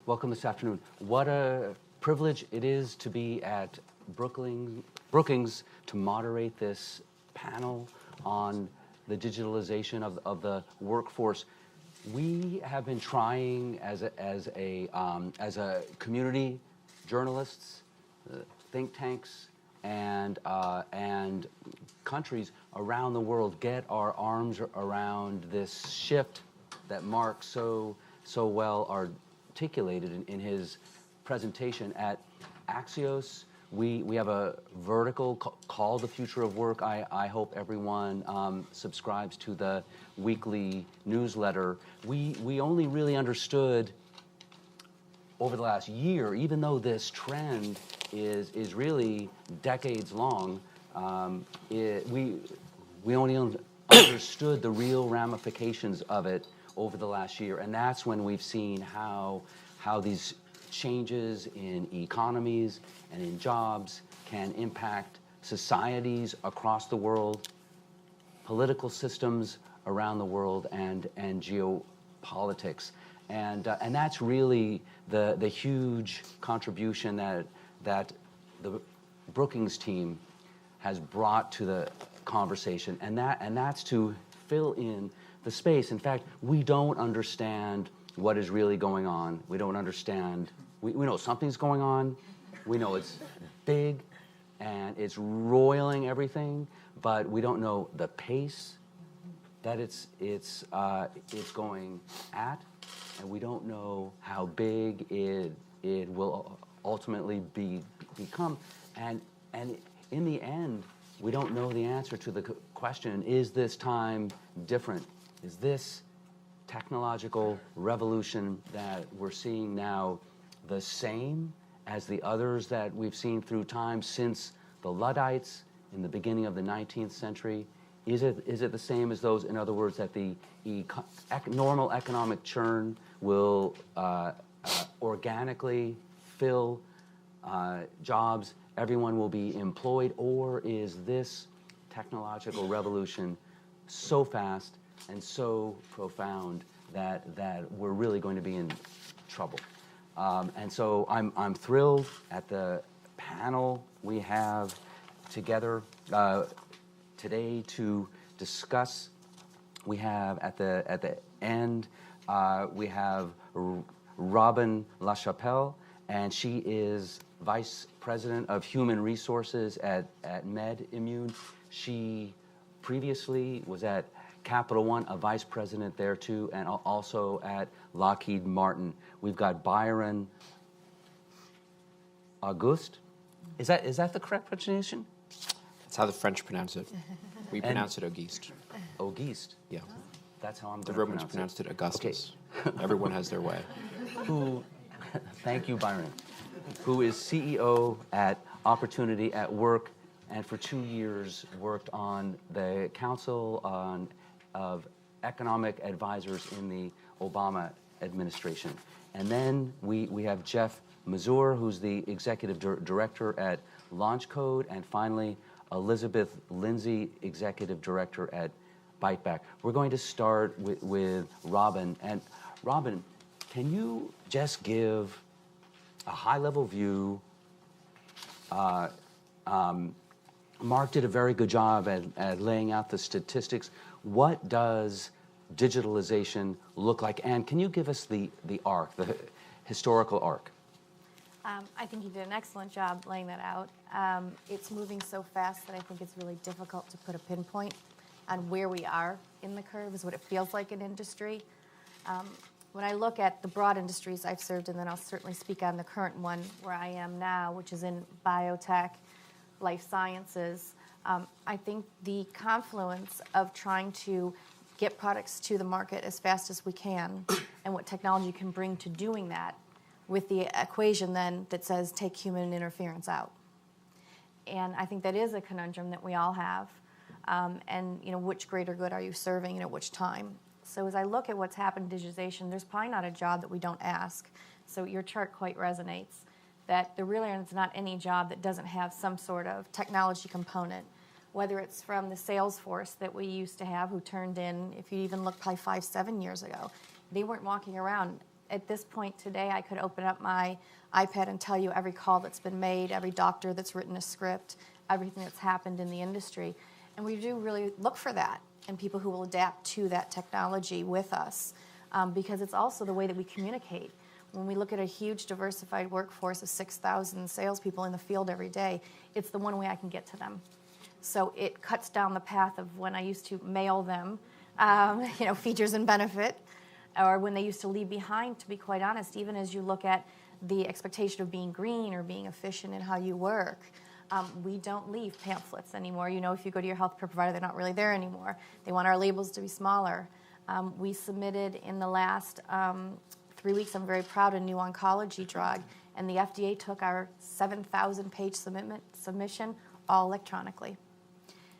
Welcome this afternoon. What a privilege it is to be at Brookings to moderate this panel on the digitalization of the workforce. We have been trying as a community, journalists, think tanks, and countries around the world get our arms around this shift that Mark so well articulated in his presentation at Axios. We have a vertical called The Future of Work. I hope everyone subscribes to the weekly newsletter. We only really understood over the last year, even though this trend is really decades long, we only understood the real ramifications of it over the last year, and that's when we've seen how these changes in economies and in jobs can impact societies across the world, political systems around the world, and geopolitics. And that's really the huge contribution that the Brookings team has brought to the conversation, and that's to fill in the space. In fact, we don't understand what is really going on. We don't understand. We know something's going on. We know it's big and it's roiling everything, but we don't know the pace that it's going at, and we don't know how big it will ultimately become. And in the end, we don't know the answer to the question: is this time different? Is this technological revolution that we're seeing now the same as the others that we've seen through time since the Luddites in the beginning of the 19th century? Is it the same as those? In other words, that the normal economic churn will organically fill jobs, everyone will be employed, or is this technological revolution so fast and so profound that we're really going to be in trouble? And so I'm thrilled at the panel we have together today to discuss. We have at the end we have Robin LaChapelle, and she is Vice President of Human Resources at MedImmune. She previously was at Capital One, a vice president there too, and also at Lockheed Martin. We've got Byron Auguste. Is that the correct pronunciation? That's how the French pronounce it. We pronounce it Auguste. Auguste. Yeah. That's how I'm going The to Romans pronounce pronounced it Augustus. Okay. Everyone has their way. Thank you, Byron, who is CEO at Opportunity at Work, and for 2 years worked on the Council of Economic Advisors in the Obama administration. And then we have Jeff Mazur, who's the Executive Director at LaunchCode, and finally Elizabeth Lindsay, Executive Director at Byteback. We're going to start with Robin. And Robin, can you just give a high-level view? Mark did a very good job at laying out the statistics. What does digitalization look like? And can you give us the arc, the historical arc? I think you did an excellent job laying that out. It's moving so fast that I think it's really difficult to put a pinpoint on where we are in the curve, is what it feels like in industry. When I look at the broad industries I've served, and then I'll certainly speak on the current one where I am now, which is in biotech, life sciences, I think the confluence of trying to get products to the market as fast as we can and what technology can bring to doing that, with the equation then that says take human interference out. And I think that is a conundrum that we all have. And which greater good are you serving and at which time? So as I look at what's happened in digitization, there's probably not a job that we don't ask. So your chart quite resonates, that there really is not any job that doesn't have some sort of technology component, whether it's from the sales force that we used to have who turned in, if you even look probably 5-7 years ago, they weren't walking around At this point today, I could open up my iPad and tell you every call that's been made, every doctor that's written a script, everything that's happened in the industry. And we do really look for that and people who will adapt to that technology with us, because it's also the way that we communicate. When we look at a huge diversified workforce of 6,000 salespeople in the field every day, it's the one way I can get to them. So it cuts down the path of when I used to mail them, features and benefit, or when they used to leave behind, to be quite honest, even as you look at the expectation of being green or being efficient in how you work. We don't leave pamphlets anymore. If you go to your healthcare provider, they're not really there anymore. They want our labels to be smaller. We submitted in the last 3 weeks, I'm very proud, a new oncology drug, and the FDA took our 7,000-page submission all electronically.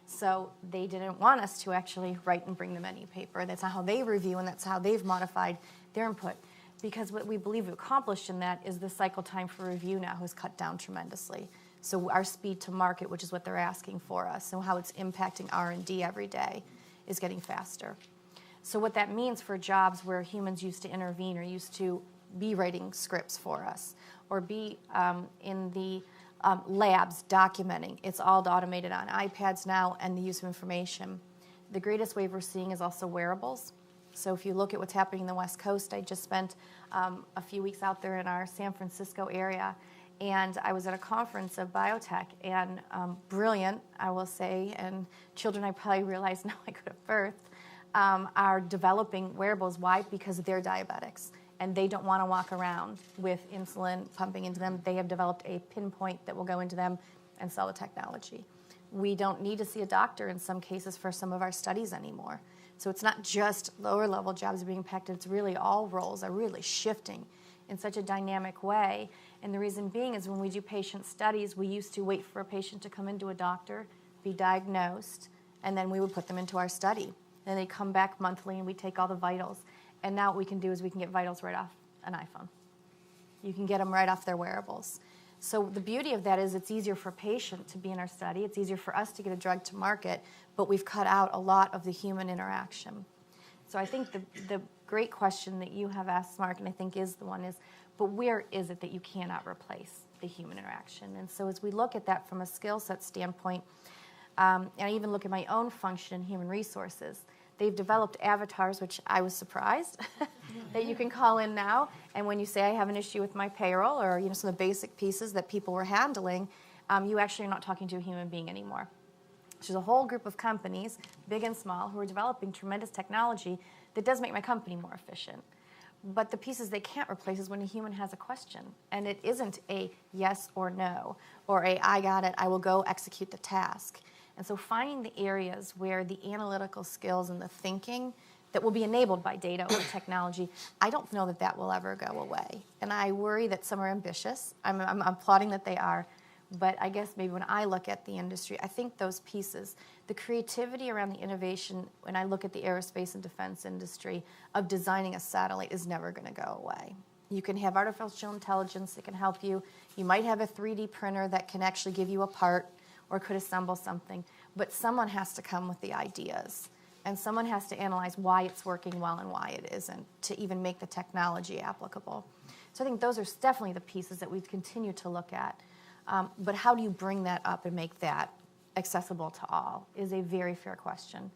So they didn't want us to actually write and bring them any paper. That's not how they review, and that's how they've modified their input. Because what we believe we've accomplished in that is the cycle time for review now has cut down tremendously. So our speed to market, which is what they're asking for us, and how it's impacting R&D every day, is getting faster. So what that means for jobs where humans used to intervene or used to be writing scripts for us, or be in the labs documenting, it's all automated on iPads now, and the use of information. The greatest wave we're seeing is also wearables. So if you look at what's happening in the West Coast, I just spent a few weeks out there in our San Francisco area, and I was at a conference of biotech, and brilliant, I will say, and children I probably realize now I could have birthed, are developing wearables. Why? Because they're diabetics, and they don't want to walk around with insulin pumping into them. They have developed a pinpoint that will go into them and sell the technology. We don't need to see a doctor in some cases for some of our studies anymore. So it's not just lower-level jobs being impacted. It's really all roles are really shifting in such a dynamic way. And the reason being is when we do patient studies, we used to wait for a patient to come into a doctor, be diagnosed, and then we would put them into our study. Then they'd come back monthly, and we'd take all the vitals. And now what we can do is we can get vitals right off an iPhone. You can get them right off their wearables. So the beauty of that is it's easier for a patient to be in our study. It's easier for us to get a drug to market, but we've cut out a lot of the human interaction. So I think the great question that you have asked, Mark, and I think is the one is, but where is it that you cannot replace the human interaction? And so as we look at that from a skill set standpoint, and I even look at my own function in human resources, they've developed avatars, which I was surprised that you can call in now. And when you say I have an issue with my payroll or some of the basic pieces that people were handling, you actually are not talking to a human being anymore. There's a whole group of companies, big and small, who are developing tremendous technology that does make my company more efficient. But the pieces they can't replace is when a human has a question. And it isn't a yes or no, or a I got it, I will go execute the task. And so finding the areas where the analytical skills and the thinking that will be enabled by data or technology, I don't know that that will ever go away. And I worry that some are ambitious. I'm applauding that they are. But I guess maybe when I look at the industry, I think those pieces, the creativity around the innovation, when I look at the aerospace and defense industry of designing a satellite is never going to go away. You can have artificial intelligence that can help you. You might have a 3D printer that can actually give you a part or could assemble something. But someone has to come with the ideas. And someone has to analyze why it's working well and why it isn't to even make the technology applicable. So I think those are definitely the pieces that we continue to look at. But how do you bring that up and make that accessible to all is a very fair question.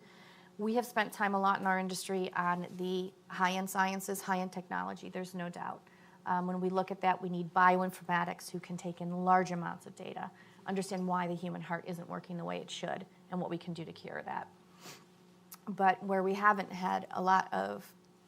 We have spent time a lot in our industry on the high-end sciences, high-end technology, there's no doubt. When we look at that, we need bioinformatics who can take in large amounts of data, understand why the human heart isn't working the way it should, and what we can do to cure that. But where we haven't had a lot of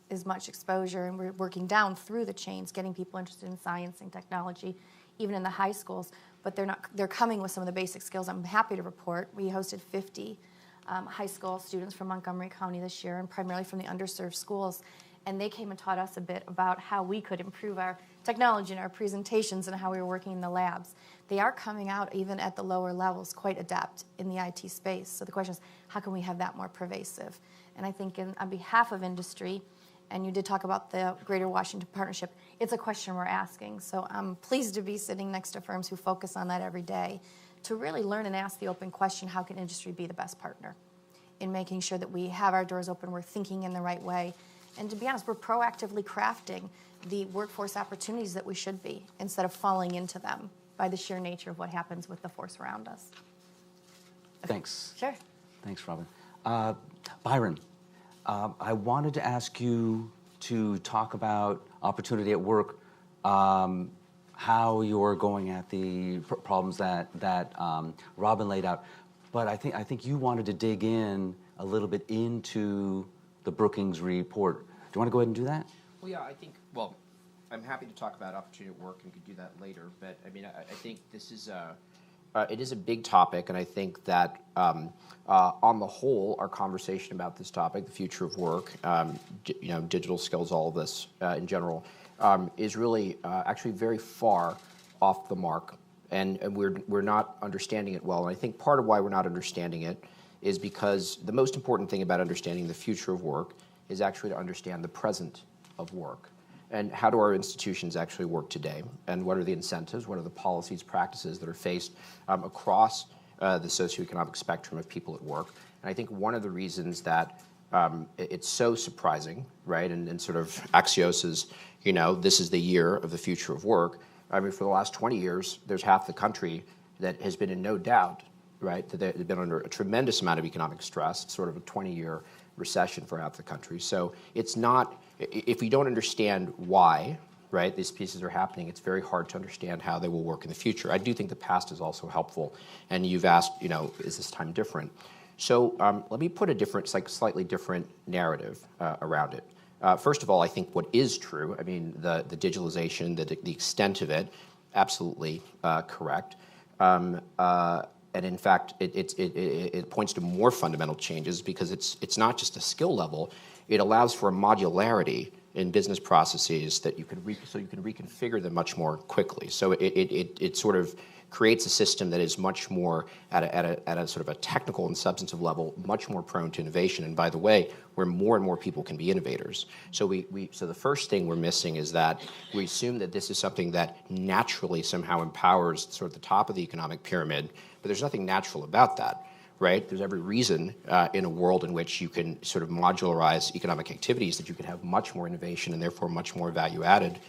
as much exposure, and we're working down through the chains, getting people interested in science and technology, even in the high schools, but they're coming with some of the basic skills. I'm happy to report we hosted 50 high school students from Montgomery County this year, and primarily from the underserved schools, and they came and taught us a bit about how we could improve our technology and our presentations and how we were working in the labs. They are coming out, even at the lower levels, quite adept in the IT space. So the question is, how can we have that more pervasive? And I think on behalf of industry, and you did talk about the Greater Washington Partnership, it's a question we're asking. So I'm pleased to be sitting next to firms who focus on that every day to really learn and ask the open question, how can industry be the best partner in making sure that we have our doors open, we're thinking in the right way, And to be honest, we're proactively crafting the workforce opportunities that we should be instead of falling into them by the sheer nature of what happens with the force around us. Thanks. Sure. Thanks, Robin. Byron, I wanted to ask you to talk about opportunity at work, how you're going at the problems that Robin laid out. But I think you wanted to dig in a little bit into the Brookings report. Do you want to go ahead and do that? Well, yeah, well, I'm happy to talk about opportunity at work and could do that later. But I mean, I think this is it is a big topic, and I think that on the whole, our conversation about this topic, the future of work, digital skills, all of this in general, is really actually very far off the mark, and we're not understanding it well. And I think part of why we're not understanding it is because the most important thing about understanding the future of work is actually to understand the present of work. And how do our institutions actually work today? And what are the incentives? What are the policies, practices that are faced across the socioeconomic spectrum of people at work? And I think one of the reasons that it's so surprising, right, and sort of Axios is, this is the year of the future of work. I mean, for the last 20 years, there's half the country that has been in no doubt, right, that they've been under a tremendous amount of economic stress. It's sort of a 20-year recession for half the country. So it's not, if we don't understand why, right, these pieces are happening, it's very hard to understand how they will work in the future. I do think the past is also helpful. And you've asked, is this time different? So let me put a slightly different narrative around it. First of all, I think what is true, I mean, the digitalization, the extent of it, absolutely correct. And in fact, it points to more fundamental changes because it's not just a skill level. It allows for a modularity in business processes that you can reconfigure them much more quickly. So it sort of creates a system that is much more at a sort of a technical and substantive level, much more prone to innovation. And by the way, where more and more people can be innovators. So so the first thing we're missing is that we assume that this is something that naturally somehow empowers sort of the top of the economic pyramid, but there's nothing natural about that. Right? There's every reason in a world in which you can sort of modularize economic activities that you can have much more innovation and therefore much more value added.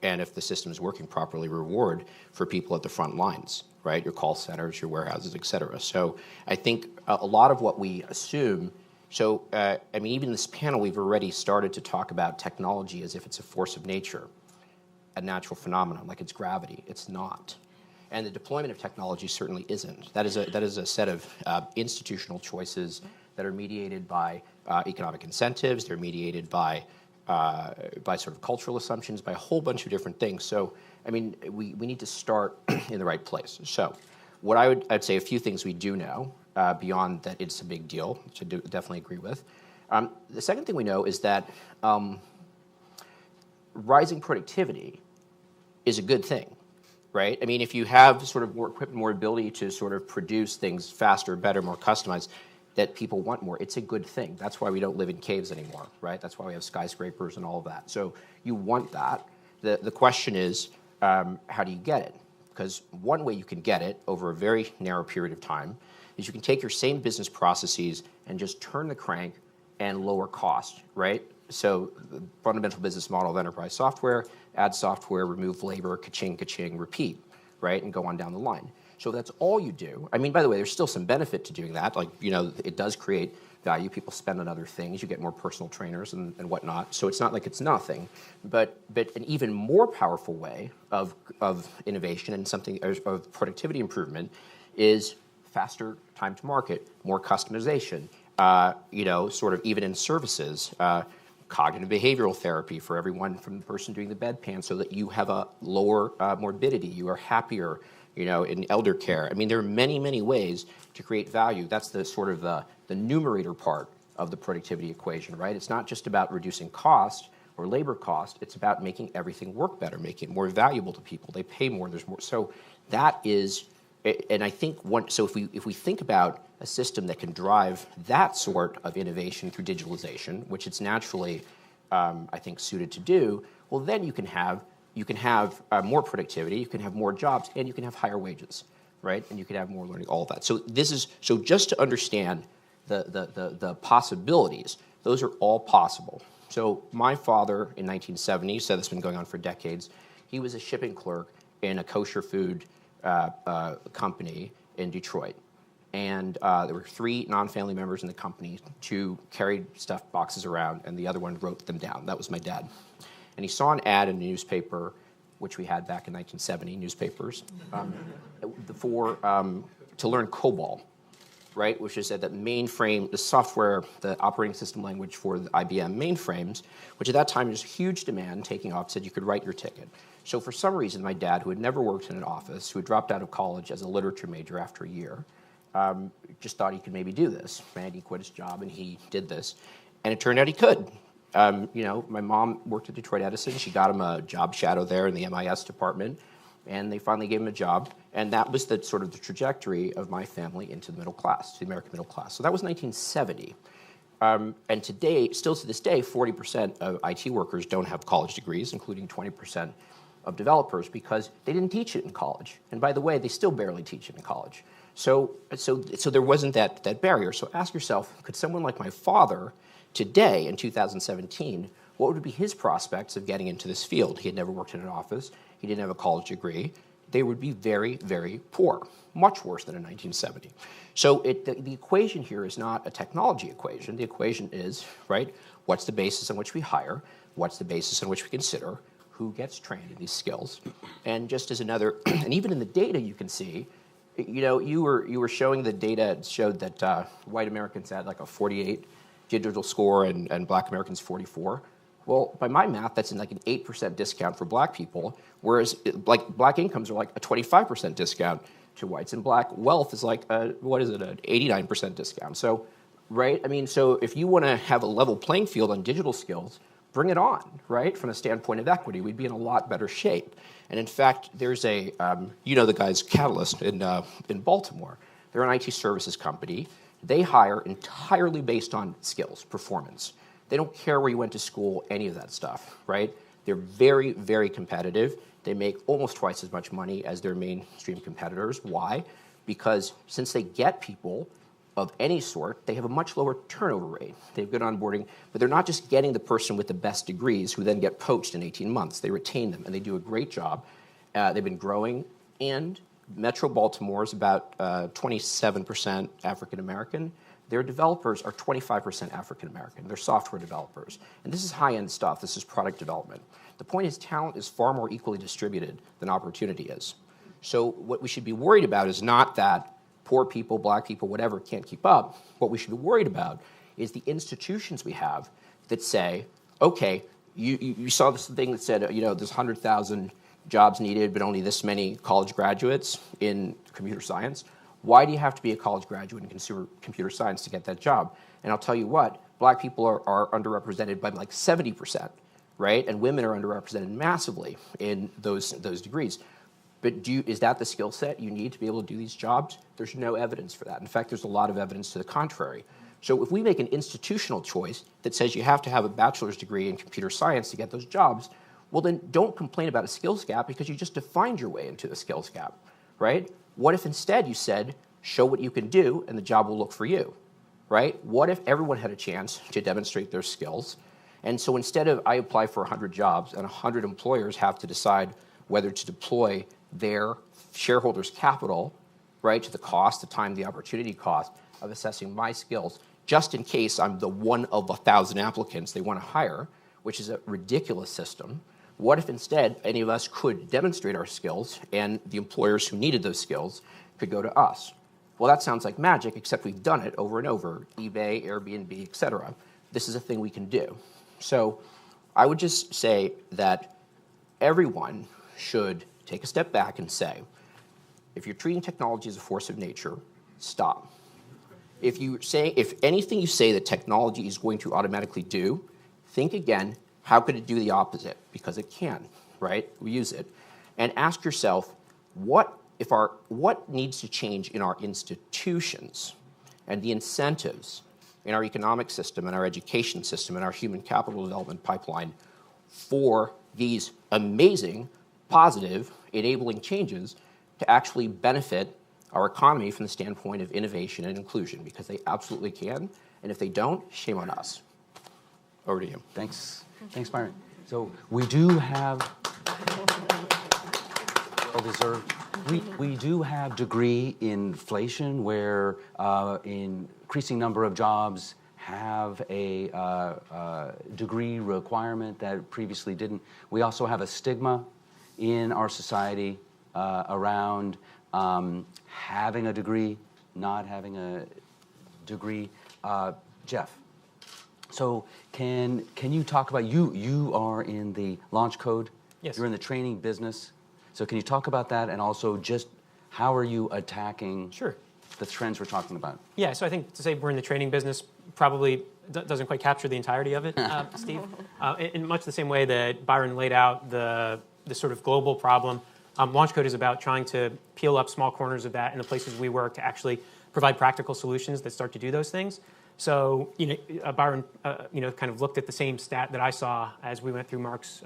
And if the system is working properly, reward for people at the front lines, right? Your call centers, your warehouses, et cetera. So I think a lot of what we assume, I mean, even in this panel, we've already started to talk about technology as if it's a force of nature, a natural phenomenon, like it's gravity. It's not. And the deployment of technology certainly isn't. That is a set of institutional choices that are mediated by economic incentives. They're mediated by sort of cultural assumptions, by a whole bunch of different things. So, I mean, we need to start in the right place. So, what I'd say a few things we do know beyond that it's a big deal, which I do definitely agree with. The second thing we know is that rising productivity is a good thing. Right? I mean, if you have sort of more equipment, more ability to sort of produce things faster, better, more customized, that people want more, it's a good thing. That's why we don't live in caves anymore, right? That's why we have skyscrapers and all of that. So you want that. The question is, how do you get it? Because one way you can get it over a very narrow period of time is you can take your same business processes and just turn the crank and lower cost, right? So the fundamental business model of enterprise software, add software, remove labor, ka-ching, ka-ching, repeat, right? And go on down the line. So that's all you do. I mean, by the way, there's still some benefit to doing that. Like, it does create value. People spend on other things. You get more personal trainers and whatnot. So it's not like it's nothing. But an even more powerful way of innovation and of productivity improvement is faster time to market, more customization, sort of even in services, cognitive behavioral therapy for everyone from the person doing the bedpan so that you have a lower morbidity, you are happier, in elder care. I mean, there are many, many ways to create value. That's the sort of the numerator part of the productivity equation, right? It's not just about reducing cost or labor cost. It's about making everything work better, making it more valuable to people. They pay more, there's more. So that is, and I think if we think about a system that can drive that sort of innovation through digitalization, which it's naturally, I think, suited to do, well, then you can have more productivity, you can have more jobs, and you can have higher wages, right? And you can have more learning, all of that. So just to understand the possibilities, those are all possible. So my father in 1970, so this has been going on for decades, he was a shipping clerk in a kosher food company in Detroit. And there were 3 non-family members in the company. 2 carried stuffed boxes around, and the other one wrote them down. That was my dad. And he saw an ad in a newspaper, which we had back in 1970, newspapers, to learn COBOL, right? Which is that mainframe, the software, the operating system language for the IBM mainframes, which at that time was huge demand, taking off, said you could write your ticket. So for some reason, my dad, who had never worked in an office, who had dropped out of college as a literature major after a year, just thought he could maybe do this. And he quit his job and he did this. And it turned out he could. My mom worked at Detroit Edison. She got him a job shadow there in the MIS department. And they finally gave him a job. And that was the sort of the trajectory of my family into the middle class, to the American middle class. So that was 1970. And today, still to this day, 40% of IT workers don't have college degrees, including 20% of developers, because they didn't teach it in college. And by the way, they still barely teach it in college. So there wasn't that barrier. So ask yourself, could someone like my father today in 2017, what would be his prospects of getting into this field? He had never worked in an office. He didn't have a college degree. They would be very, very poor, much worse than in 1970. So the equation here is not a technology equation. The equation is, right, what's the basis on which we hire? What's the basis on which we consider? Who gets trained in these skills? And just as another, and even in the data you can see, you were showing the data showed that white Americans had like a 48 digital score and black Americans 44. Well, by my math, that's in like an 8% discount for black people, whereas like black incomes are like a 25% discount to whites, and black wealth is like an 89% discount. So, right? I mean, so if you want to have a level playing field on digital skills, bring it on, right? From a standpoint of equity, we'd be in a lot better shape. And in fact, there's the guys Catalyst in Baltimore. They're an IT services company. They hire entirely based on skills, performance. They don't care where you went to school, any of that stuff, right? They're very, very competitive. They make almost twice as much money as their mainstream competitors. Why? Because since they get people of any sort, they have a much lower turnover rate. They have good onboarding, but they're not just getting the person with the best degrees who then get poached in 18 months. They retain them, and they do a great job. They've been growing, and Metro Baltimore is about 27% African American. Their developers are 25% African American. They're software developers. And this is high-end stuff. This is product development. The point is talent is far more equally distributed than opportunity is. So what we should be worried about is not that poor people, black people, whatever, can't keep up. What we should be worried about is the institutions we have that say, okay, you saw this thing that said, there's 100,000 jobs needed, but only this many college graduates in computer science. Why do you have to be a college graduate in computer science to get that job? And I'll tell you what, black people are underrepresented by like 70%, right? And women are underrepresented massively in those degrees. But is that the skill set you need to be able to do these jobs? There's no evidence for that. In fact, there's a lot of evidence to the contrary. So if we make an institutional choice that says you have to have a bachelor's degree in computer science to get those jobs, well then don't complain about a skills gap because you just defined your way into the skills gap, right? What if instead you said, show what you can do and the job will look for you, right? What if everyone had a chance to demonstrate their skills? And so instead of I apply for 100 jobs and 100 employers have to decide whether to deploy their shareholders' capital, right, to the cost, the time, the opportunity cost of assessing my skills, just in case I'm the one of 1,000 applicants they want to hire, which is a ridiculous system. What if instead any of us could demonstrate our skills and the employers who needed those skills could go to us? Well, that sounds like magic, except we've done it over and over, eBay, Airbnb, et cetera. This is a thing we can do. So I would just say that everyone should take a step back and say, if you're treating technology as a force of nature, stop. If anything you say that technology is going to automatically do, think again, how could it do the opposite? Because it can, right? We use it. And ask yourself, what needs to change in our institutions and the incentives in our economic system and our education system and our human capital development pipeline for these amazing, positive, enabling changes to actually benefit our economy from the standpoint of innovation and inclusion, because they absolutely can. And if they don't, shame on us. Over to you. Thanks, Byron. So we do have, well deserved, we do have degree inflation where increasing number of jobs have a degree requirement that previously didn't. We also have a stigma in our society around having a degree, not having a degree. Jeff, so can you talk about, you are in the launch code? Yes. You're in the training business. So can you talk about that, and also just how are you attacking Sure. the trends we're talking about? Yeah, so I think to say we're in the training business probably doesn't quite capture the entirety of it, Steve. In much the same way that Byron laid out the sort of global problem, Launch Code is about trying to peel up small corners of that in the places we work to actually provide practical solutions that start to do those things. So, Byron, kind of looked at the same stat that I saw as we went through Mark's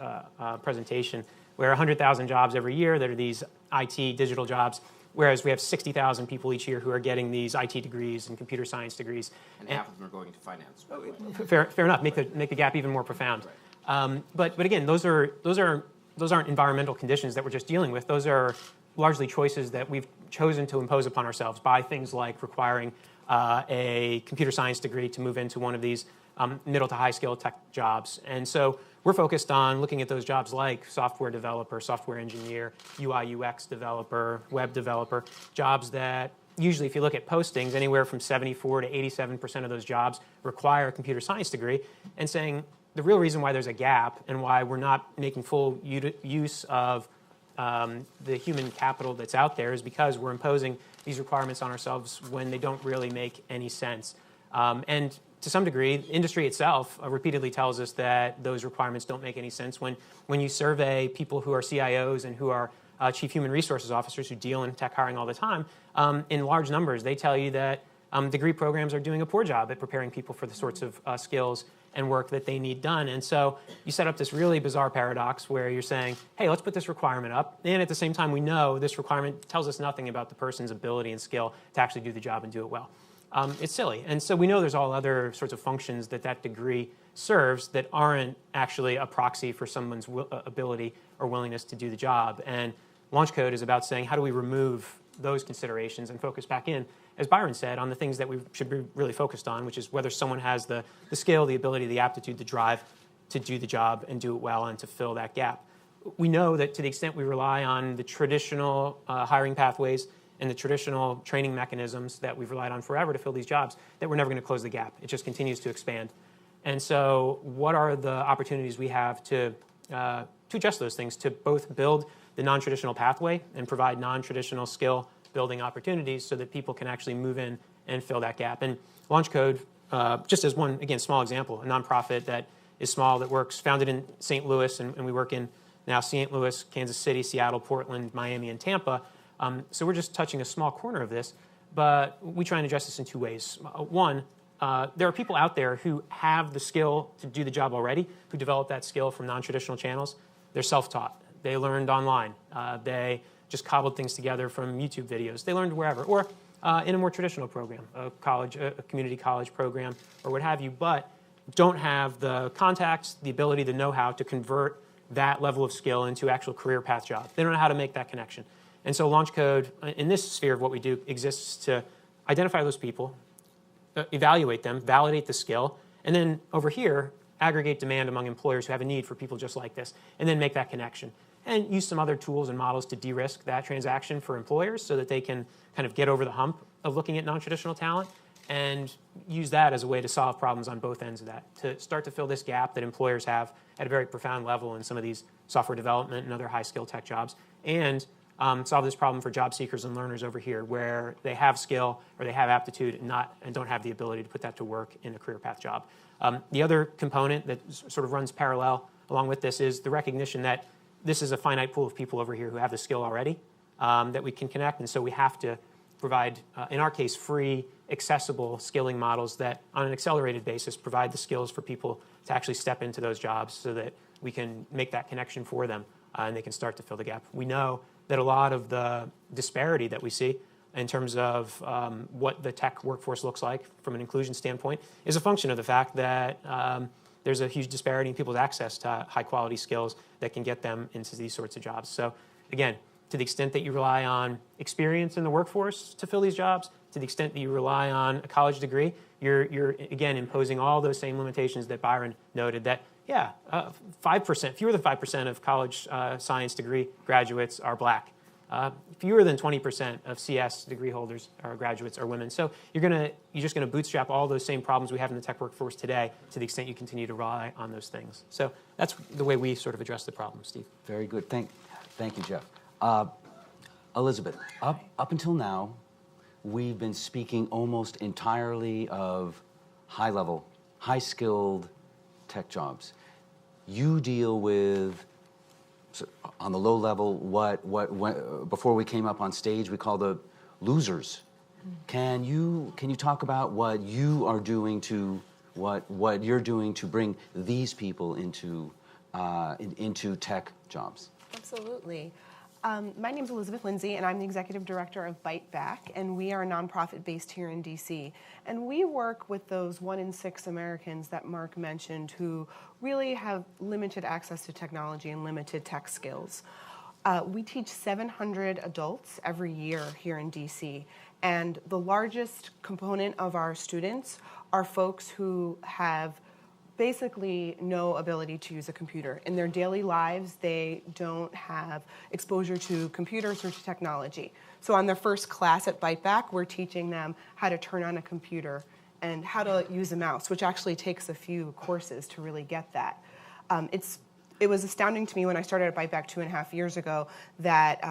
presentation, where 100,000 jobs every year that are these IT digital jobs, whereas we have 60,000 people each year who are getting these IT degrees and computer science degrees. And half of them are going to finance. Fair enough. Make the gap even more profound. Right. But again, those aren't environmental conditions that we're just dealing with. Those are largely choices that we've chosen to impose upon ourselves by things like requiring a computer science degree to move into one of these middle to high skill tech jobs. And so we're focused on looking at those jobs like software developer, software engineer, UI UX developer, web developer, jobs that usually, if you look at postings, anywhere from 74 to 87% of those jobs require a computer science degree, and saying the real reason why there's a gap and why we're not making full use of the human capital that's out there is because we're imposing these requirements on ourselves when they don't really make any sense. And to some degree, industry itself repeatedly tells us that those requirements don't make any sense. When you survey people who are CIOs and who are chief human resources officers who deal in tech hiring all the time, in large numbers, they tell you that degree programs are doing a poor job at preparing people for the sorts of skills and work that they need done. And so you set up this really bizarre paradox where you're saying, hey, let's put this requirement up. And at the same time, we know this requirement tells us nothing about the person's ability and skill to actually do the job and do it well. It's silly. And so we know there's all other sorts of functions that degree serves that aren't actually a proxy for someone's ability or willingness to do the job. And Launch Code is about saying, how do we remove those considerations and focus back in, as Byron said, on the things that we should be really focused on, which is whether someone has the skill, the ability, the aptitude, the drive to do the job and do it well and to fill that gap. We know that to the extent we rely on the traditional hiring pathways and the traditional training mechanisms that we've relied on forever to fill these jobs, that we're never going to close the gap. It just continues to expand. And so what are the opportunities we have to adjust those things, to both build the non-traditional pathway and provide non-traditional skill building opportunities so that people can actually move in and fill that gap. And Launch Code, just as one, again, small example, a nonprofit that is small, that works, founded in St. Louis, and we work in now St. Louis, Kansas City, Seattle, Portland, Miami, and Tampa. So we're just touching a small corner of this, but we try and address this in two ways. One, there are people out there who have the skill to do the job already, who develop that skill from non-traditional channels. They're self-taught. They learned online. They just cobbled things together from YouTube videos. They learned wherever, or in a more traditional program, a community college program, or what have you, but don't have the contacts, the ability, the know-how to convert that level of skill into actual career path job. They don't know how to make that connection. And so Launch Code, in this sphere of what we do, exists to identify those people, evaluate them, validate the skill, and then over here, aggregate demand among employers who have a need for people just like this, and then make that connection. And use some other tools and models to de-risk that transaction for employers so that they can kind of get over the hump of looking at non-traditional talent and use that as a way to solve problems on both ends of that, to start to fill this gap that employers have at a very profound level in some of these software development and other high-skill tech jobs, and solve this problem for job seekers and learners over here where they have skill or they have aptitude and don't have the ability to put that to work in a career path job. The other component that sort of runs parallel along with this is the recognition that this is a finite pool of people over here who have the skill already that we can connect, and so we have to provide, in our case, free, accessible skilling models that, on an accelerated basis, provide the skills for people to actually step into those jobs so that we can make that connection for them and they can start to fill the gap. We know that a lot of the disparity that we see in terms of what the tech workforce looks like from an inclusion standpoint is a function of the fact that there's a huge disparity in people's access to high quality skills that can get them into these sorts of jobs. So again, to the extent that you rely on experience in the workforce to fill these jobs, to the extent that you rely on a college degree, you're again imposing all those same limitations that Byron noted, that 5%, fewer than 5% of college science degree graduates are black. Fewer than 20% of CS degree holders or graduates are women. So you're just going to bootstrap all those same problems we have in the tech workforce today to the extent you continue to rely on those things. So that's the way we sort of address the problem, Steve. Very good. Thank you, Jeff. Elizabeth, up until now, we've been speaking almost entirely of high-level, high-skilled tech jobs. You deal with, on the low level, what before we came up on stage, we call the losers. Can you talk about what you are doing to what you're doing to bring these people into tech jobs? Absolutely. My name is Elizabeth Lindsay, and I'm the executive director of Bite Back, and we are a nonprofit based here in DC. And we work with those 1 in 6 Americans that Mark mentioned who really have limited access to technology and limited tech skills. We teach 700 adults every year here in DC, and the largest component of our students are folks who have basically no ability to use a computer. In their daily lives, they don't have exposure to computers or to technology. So on their first class at Bite Back, we're teaching them how to turn on a computer and how to use a mouse, which actually takes a few courses to really get that. It was astounding to me when I started at Bite Back 2.5 years ago that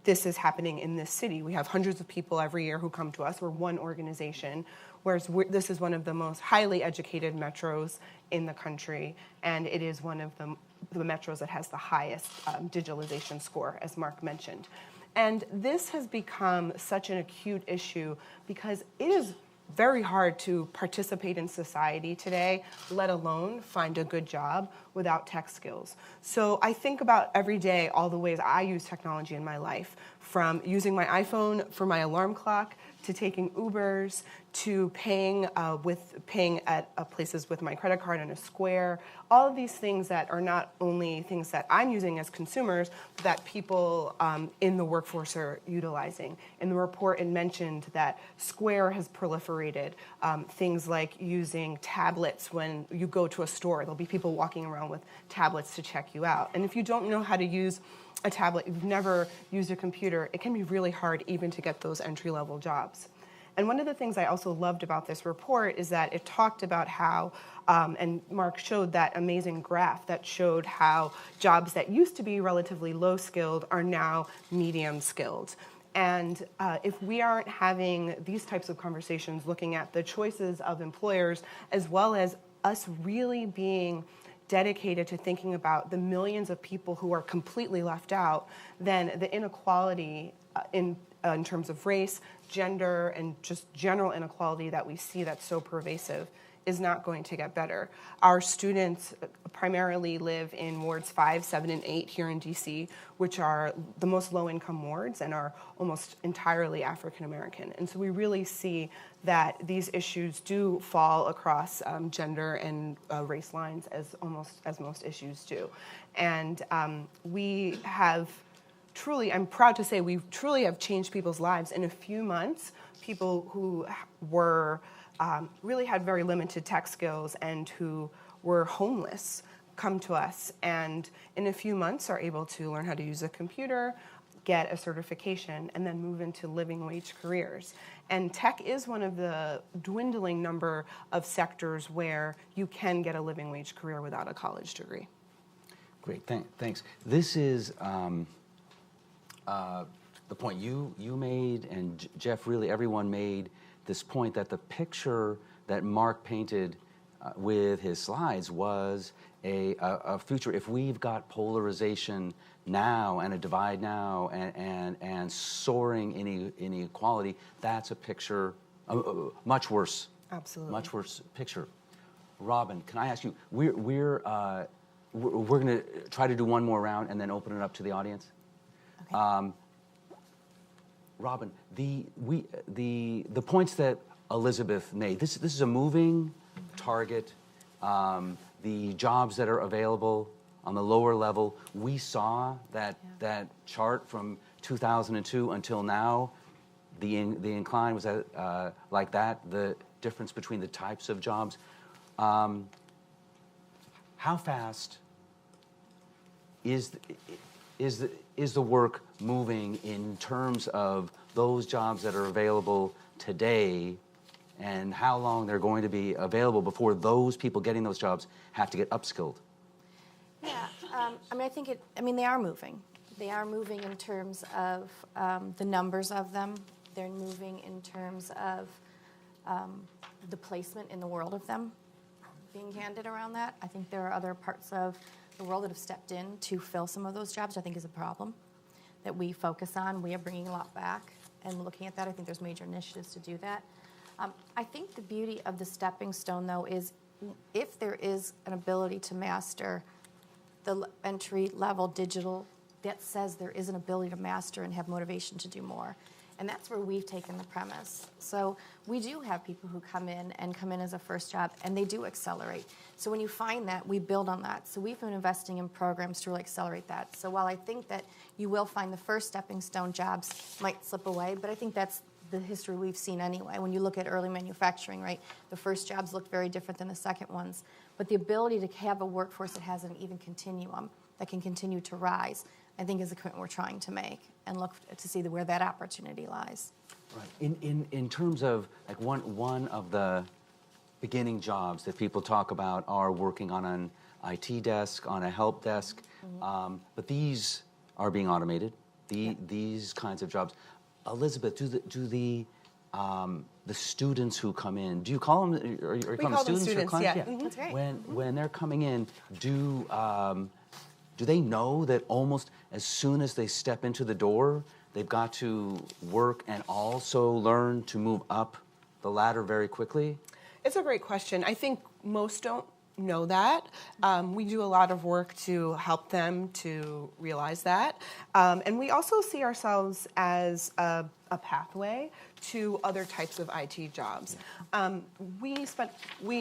this is happening in this city. We have hundreds of people every year who come to us. We're one organization, whereas this is one of the most highly educated metros in the country, and it is one of the metros that has the highest digitalization score, as Mark mentioned. And this has become such an acute issue because it is very hard to participate in society today, let alone find a good job without tech skills. So I think about every day all the ways I use technology in my life, from using my iPhone for my alarm clock, to taking Ubers, to paying at places with my credit card and a Square. All of these things that are not only things that I'm using as consumers, but that people in the workforce are utilizing. In the report, it mentioned that Square has proliferated. Things like using tablets when you go to a store. There'll be people walking around with tablets to check you out. And if you don't know how to use a tablet, you've never used a computer, it can be really hard even to get those entry-level jobs. And one of the things I also loved about this report is that it talked about how, and Mark showed that amazing graph that showed how jobs that used to be relatively low-skilled are now medium-skilled. And if we aren't having these types of conversations, looking at the choices of employers, as well as us really being dedicated to thinking about the millions of people who are completely left out, then the inequality in terms of race, gender, and just general inequality that we see that's so pervasive is not going to get better. Our students primarily live in wards 5, 7, and 8 here in DC, which are the most low-income wards and are almost entirely African American. And so we really see that these issues do fall across gender and race lines as most issues do. And we have truly, I'm proud to say, we truly have changed people's lives. In a few months, people who were really had very limited tech skills and who were homeless come to us, and in a few months are able to learn how to use a computer, get a certification, and then move into living wage careers. And tech is one of the dwindling number of sectors where you can get a living wage career without a college degree. Great, thanks. This is the point you made, and Jeff, really everyone made this point that the picture that Mark painted with his slides was a future. If we've got polarization now and a divide now and soaring inequality, that's a picture, much worse. Absolutely. Much worse picture. Robin, can I ask you, we're going to try to do one more round and then open it up to the audience. Okay. Robin, the points that Elizabeth made, this is a moving target. the jobs that are available on the lower level, we saw that chart from 2002 until now. The incline was like that. The difference between the types of jobs. How fast is the work moving in terms of those jobs that are available today, and how long they're going to be available before those people getting those jobs have to get upskilled? Yeah, I mean, they are moving. They are moving in terms of the numbers of them. They're moving in terms of the placement in the world of them being handed around that. I think there are other parts of the world that have stepped in to fill some of those jobs, which I think is a problem that we focus on. We are bringing a lot back and looking at that. I think there's major initiatives to do that. I think the beauty of the stepping stone, though, is if there is an ability to master the entry-level digital, that says there is an ability to master and have motivation to do more. And that's where we've taken the premise. So we do have people who come in as a first job, and they do accelerate. So when you find that, we build on that. So we've been investing in programs to really accelerate that. So while I think that you will find the first stepping stone jobs might slip away, but I think that's the history we've seen anyway. When you look at early manufacturing, right, the first jobs looked very different than the second ones. But the ability to have a workforce that has an even continuum, that can continue to rise, I think is a commitment we're trying to make and look to see where that opportunity lies. Right. In terms of, like, one of the beginning jobs that people talk about are working on an IT desk, on a help desk, but these are being automated. These kinds of jobs. Elizabeth, do the students who come in, do you call them? Are you calling them students or clients? Yeah. That's right. When they're coming in, do they know that almost as soon as they step into the door, they've got to work and also learn to move up the ladder very quickly? It's a great question. I think most don't know that. We do a lot of work to help them to realize that. And we also see ourselves as a pathway to other types of IT jobs. We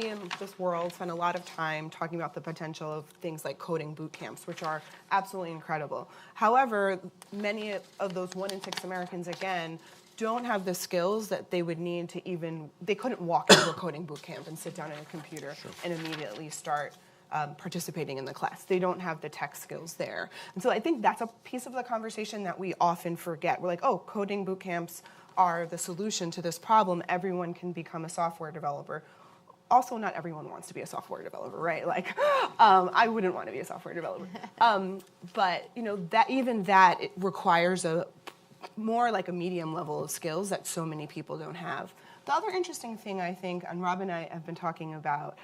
in this world spend a lot of time talking about the potential of things like coding boot camps, which are absolutely incredible. However, many of those 1 in 6 Americans, again, don't have the skills that they would need to they couldn't walk into a coding boot camp and sit down at a computer and immediately start participating in the class. They don't have the tech skills there. And so I think that's a piece of the conversation that we often forget. We're like, oh, coding boot camps are the solution to this problem. Everyone can become a software developer. Also, not everyone wants to be a software developer, right? Like, I wouldn't want to be a software developer. But that it requires more like a medium level of skills that so many people don't have. The other interesting thing, I think, and Rob and I have been talking about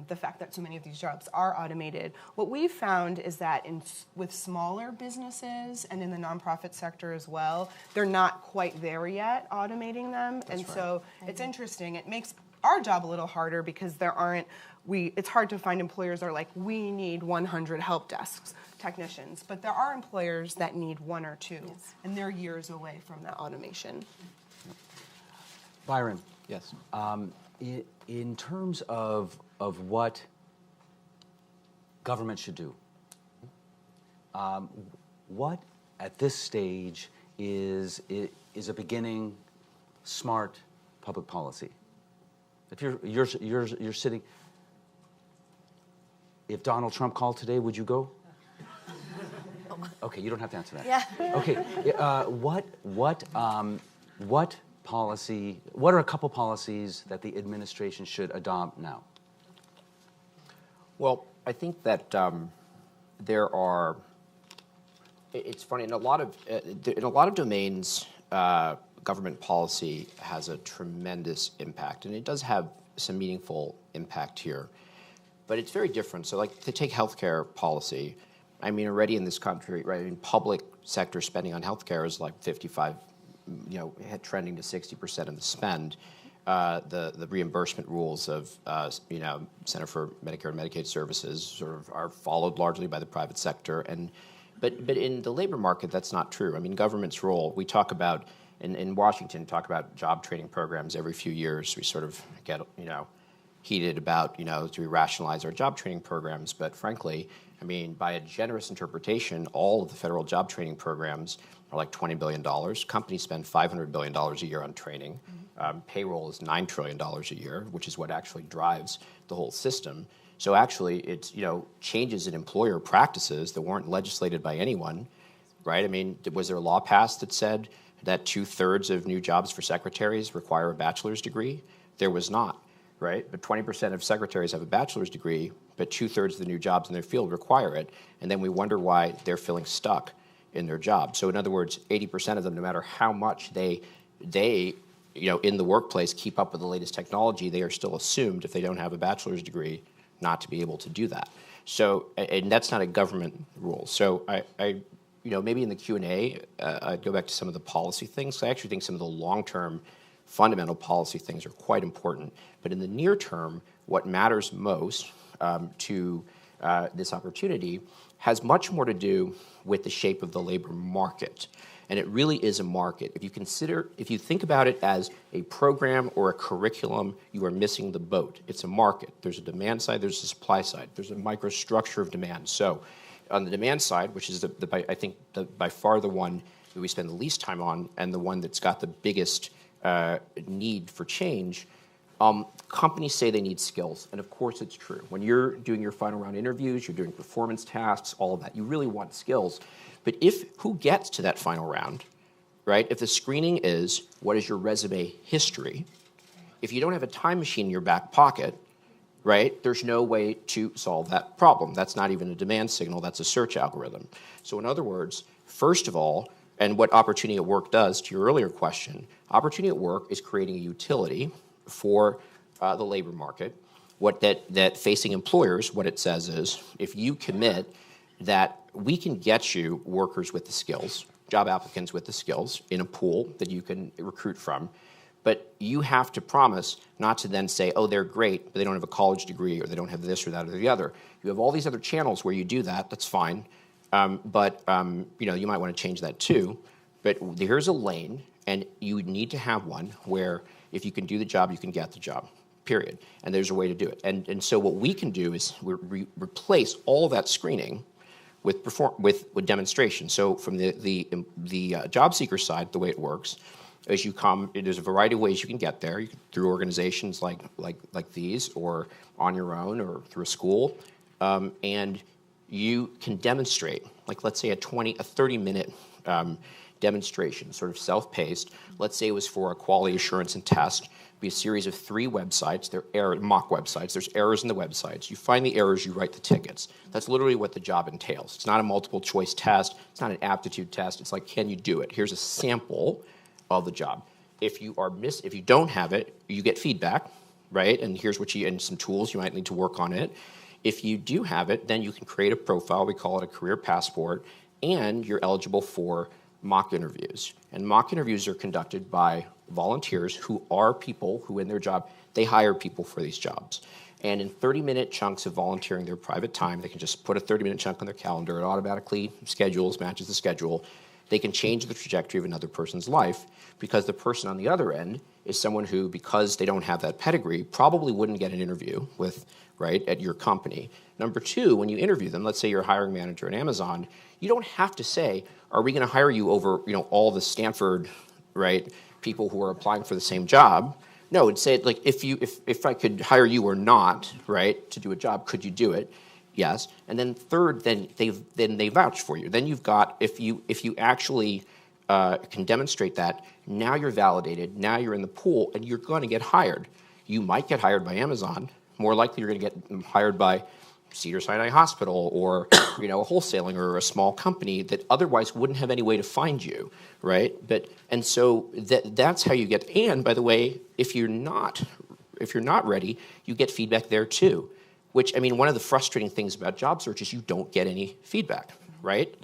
the fact that so many of these jobs are automated. What we've found is that with smaller businesses and in the nonprofit sector as well, they're not quite there yet, automating them. So it's interesting. It makes our job a little harder because it's hard to find employers that are like, we need 100 help desks technicians, but there are employers that need 1 or 2, and they're years away from that automation. Byron. Yes. In terms of what government should do, what at this stage is a beginning smart public policy? If you're sitting, if Donald Trump called today, would you go? Okay, you don't have to answer that. Yeah. Okay, what policy? What are a couple policies that the administration should adopt now? Well, I think that there are. It's funny in a lot of domains. Government policy has a tremendous impact, and it does have some meaningful impact here. But it's very different. So, like, to take healthcare policy, I mean, already in this country, right? I mean, public sector spending on healthcare is like 55, trending to 60% of the spend. The reimbursement rules of, Center for Medicare and Medicaid Services sort of are followed largely by the private sector. But in the labor market, that's not true. I mean, government's role, we talk about, in Washington, talk about job training programs every few years. We sort of heated about, do we rationalize our job training programs? But frankly, I mean, by a generous interpretation, all of the federal job training programs are like $20 billion. Companies spend $500 billion a year on training. Payroll is $9 trillion a year, which is what actually drives the whole system. So actually, it's, changes in employer practices that weren't legislated by anyone, right? I mean, was there a law passed that said that 2/3 of new jobs for secretaries require a bachelor's degree? There was not, right? But 20% of secretaries have a bachelor's degree, but 2/3 of the new jobs in their field require it. And then we wonder why they're feeling stuck in their job. So in other words, 80% of them, no matter how much they in the workplace keep up with the latest technology, they are still assumed, if they don't have a bachelor's degree, not to be able to do that. So, and that's not a government rule. So I maybe in the Q&A, I'd go back to some of the policy things. I actually think some of the long-term fundamental policy things are quite important. But in the near term, what matters most to this opportunity has much more to do with the shape of the labor market. And it really is a market. If you think about it as a program or a curriculum, you are missing the boat. It's a market. There's a demand side, there's a supply side. There's a microstructure of demand. So on the demand side, which is I think by far the one that we spend the least time on and the one that's got the biggest need for change, companies say they need skills, and of course it's true. When you're doing your final round interviews, you're doing performance tasks, all of that, you really want skills. But who gets to that final round, right? If the screening is, what is your resume history? If you don't have a time machine in your back pocket, right, there's no way to solve that problem. That's not even a demand signal, that's a search algorithm. So in other words, first of all, and what Opportunity at Work does, to your earlier question, Opportunity at Work is creating a utility for the labor market. What that facing employers, what it says is, if you commit that we can get you workers with the skills, job applicants with the skills in a pool that you can recruit from, but you have to promise not to then say, oh, they're great, but they don't have a college degree or they don't have this or that or the other. You have all these other channels where you do that, that's fine, but you might want to change that too. But here's a lane, and you need to have one where if you can do the job, you can get the job, period. And there's a way to do it. And so what we can do is we replace all that screening with demonstration. So from the job seeker side, the way it works is you come. There's a variety of ways you can get there. You can, through organizations like these, or on your own, or through a school, and you can demonstrate. Like let's say a 30-minute demonstration, sort of self-paced. Let's say it was for a quality assurance and test. It'd be a series of 3 websites. They're mock websites. There's errors in the websites. You find the errors, you write the tickets. That's literally what the job entails. It's not a multiple choice test. It's not an aptitude test. It's like, can you do it? Here's a sample of the job. If you don't have it, you get feedback, right? And here's and some tools you might need to work on it. If you do have it, then you can create a profile. We call it a career passport, and you're eligible for mock interviews. And mock interviews are conducted by volunteers who are people who in their job, they hire people for these jobs. And in 30-minute chunks of volunteering their private time, they can just put a 30-minute chunk on their calendar. It automatically matches the schedule. They can change the trajectory of another person's life because the person on the other end is someone who, because they don't have that pedigree, probably wouldn't get an interview at your company. Number 2, when you interview them, let's say you're a hiring manager at Amazon, you don't have to say, are we going to hire you over all the Stanford people who are applying for the same job? No, it'd say like if I could hire you or not, to do a job, could you do it? Yes. And then third, then they vouch for you. Then you've got, if you actually can demonstrate that, now you're validated, now you're in the pool, and you're going to get hired. You might get hired by Amazon. More likely you're going to get hired by Cedars-Sinai Hospital or a wholesaling or a small company that otherwise wouldn't have any way to find you, right? And so that's how you get. And by the way, if you're not ready, you get feedback there too. Which, I mean, one of the frustrating things about job search is you don't get any feedback, right?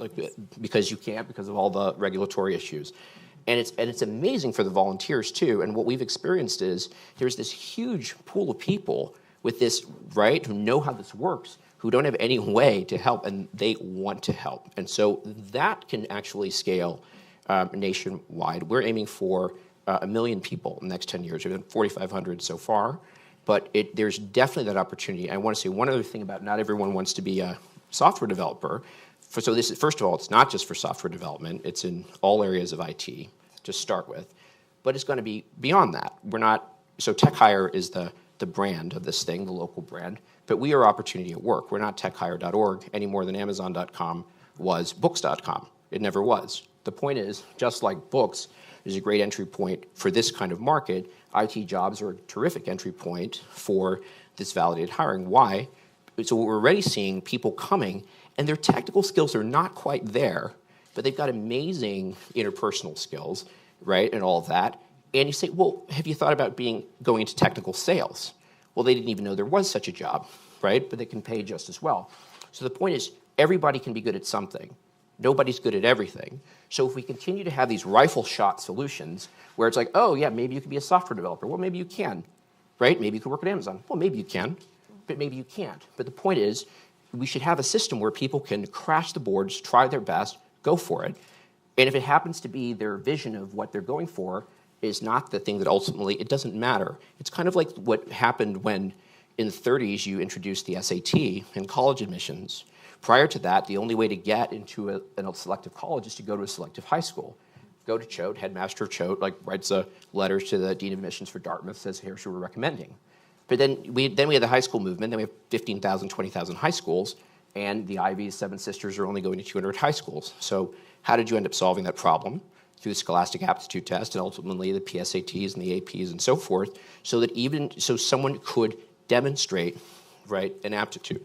Because you can't, because of all the regulatory issues. And it's amazing for the volunteers too. And what we've experienced is there's this huge pool of people with this, who know how this works, who don't have any way to help, and they want to help. And so that can actually scale nationwide. We're aiming for 1 million people in the next 10 years. We've done 4,500 so far. but there's definitely that opportunity. I want to say one other thing about not everyone wants to be a software developer. So this is, first of all, it's not just for software development. It's in all areas of IT to start with. But it's going to be beyond that. We're not, so TechHire is the brand of this thing, the local brand. But we are opportunity at work. We're not techhire.org any more than Amazon.com was books.com. It never was. The point is, just like books is a great entry point for this kind of market, IT jobs are a terrific entry point for this validated hiring. Why? So we're already seeing people coming, and their technical skills are not quite there, but they've got amazing interpersonal skills, right, and all of that. And you say, well, have you thought about going into technical sales? Well, they didn't even know there was such a job, right? But they can pay just as well. So the point is, everybody can be good at something. Nobody's good at everything. So if we continue to have these rifle shot solutions where it's like, oh, yeah, maybe you could be a software developer. Well, maybe you can, right? Maybe you could work at Amazon. Well, maybe you can, but maybe you can't. But the point is, we should have a system where people can crash the boards, try their best, go for it. And if it happens to be their vision of what they're going for is not the thing that ultimately, it doesn't matter. It's kind of like what happened when in the 30s you introduced the SAT in college admissions. Prior to that, the only way to get into a selective college is to go to a selective high school. Go to Choate, headmaster of Choate, writes a letter to the dean of admissions for Dartmouth, says, here's who we're recommending. But then we had the high school movement, then we have 15,000, 20,000 high schools, and the Ivies, Seven Sisters are only going to 200 high schools. So how did you end up solving that problem? Through the Scholastic Aptitude Test and ultimately the PSATs and the APs and so forth, so someone could demonstrate, right, an aptitude.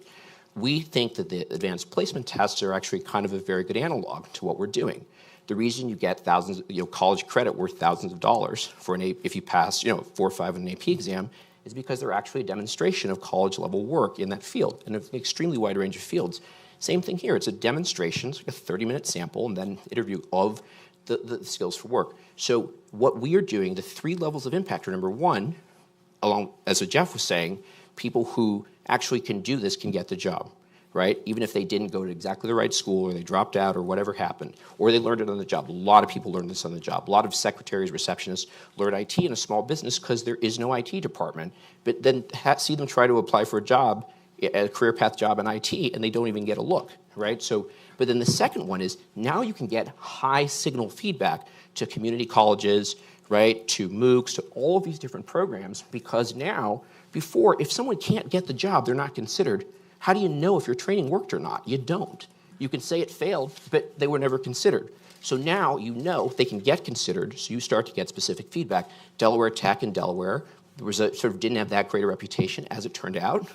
We think that the advanced placement tests are actually kind of a very good analog to what we're doing. The reason you get thousands, college credit worth thousands of dollars for if you pass, 4 or 5 in an AP exam, is because they're actually a demonstration of college level work in that field, and an extremely wide range of fields. Same thing here. It's a demonstration, it's like a 30-minute sample, and then interview of the skills for work. So what we are doing, the 3 levels of impact are, number 1, along, as Jeff was saying, people who actually can do this can get the job, right? Even if they didn't go to exactly the right school or they dropped out or whatever happened, or they learned it on the job. A lot of people learn this on the job. A lot of secretaries, receptionists learn IT in a small business because there is no IT department, but then see them try to apply for a job, a career path job in IT, and they don't even get a look, right? So, but then the second one is now you can get high signal feedback to community colleges, right, to MOOCs, to all of these different programs, because now, before, if someone can't get the job, they're not considered. How do you know if your training worked or not? You don't. You can say it failed, but they were never considered. So now you know they can get considered, so you start to get specific feedback. Delaware Tech in Delaware didn't have that great a reputation, as it turned out.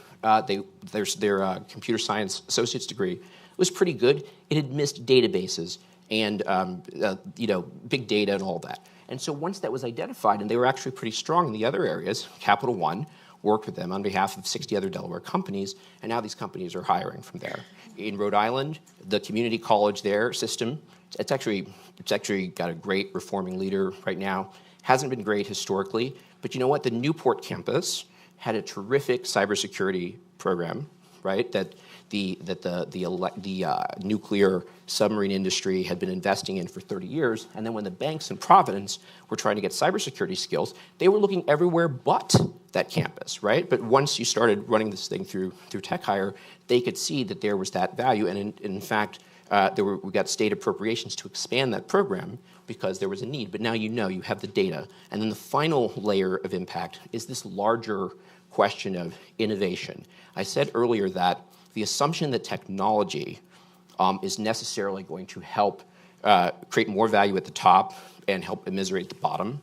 Their computer science associate's degree was pretty good. It had missed databases and big data and all that. And so once that was identified, and they were actually pretty strong in the other areas, Capital One worked with them on behalf of 60 other Delaware companies, and now these companies are hiring from there. In Rhode Island, the community college there system, it's actually got a great reforming leader right now. Hasn't been great historically, but you know what? The Newport campus had a terrific cybersecurity program, right? That the nuclear submarine industry had been investing in for 30 years, and then when the banks in Providence were trying to get cybersecurity skills, they were looking everywhere but that campus, right? But once you started running this thing through TechHire, they could see that there was that value, and in fact, we got state appropriations to expand that program because there was a need. But now you have the data. And then the final layer of impact is this larger question of innovation. I said earlier that the assumption that technology is necessarily going to help create more value at the top and help immiserate the bottom,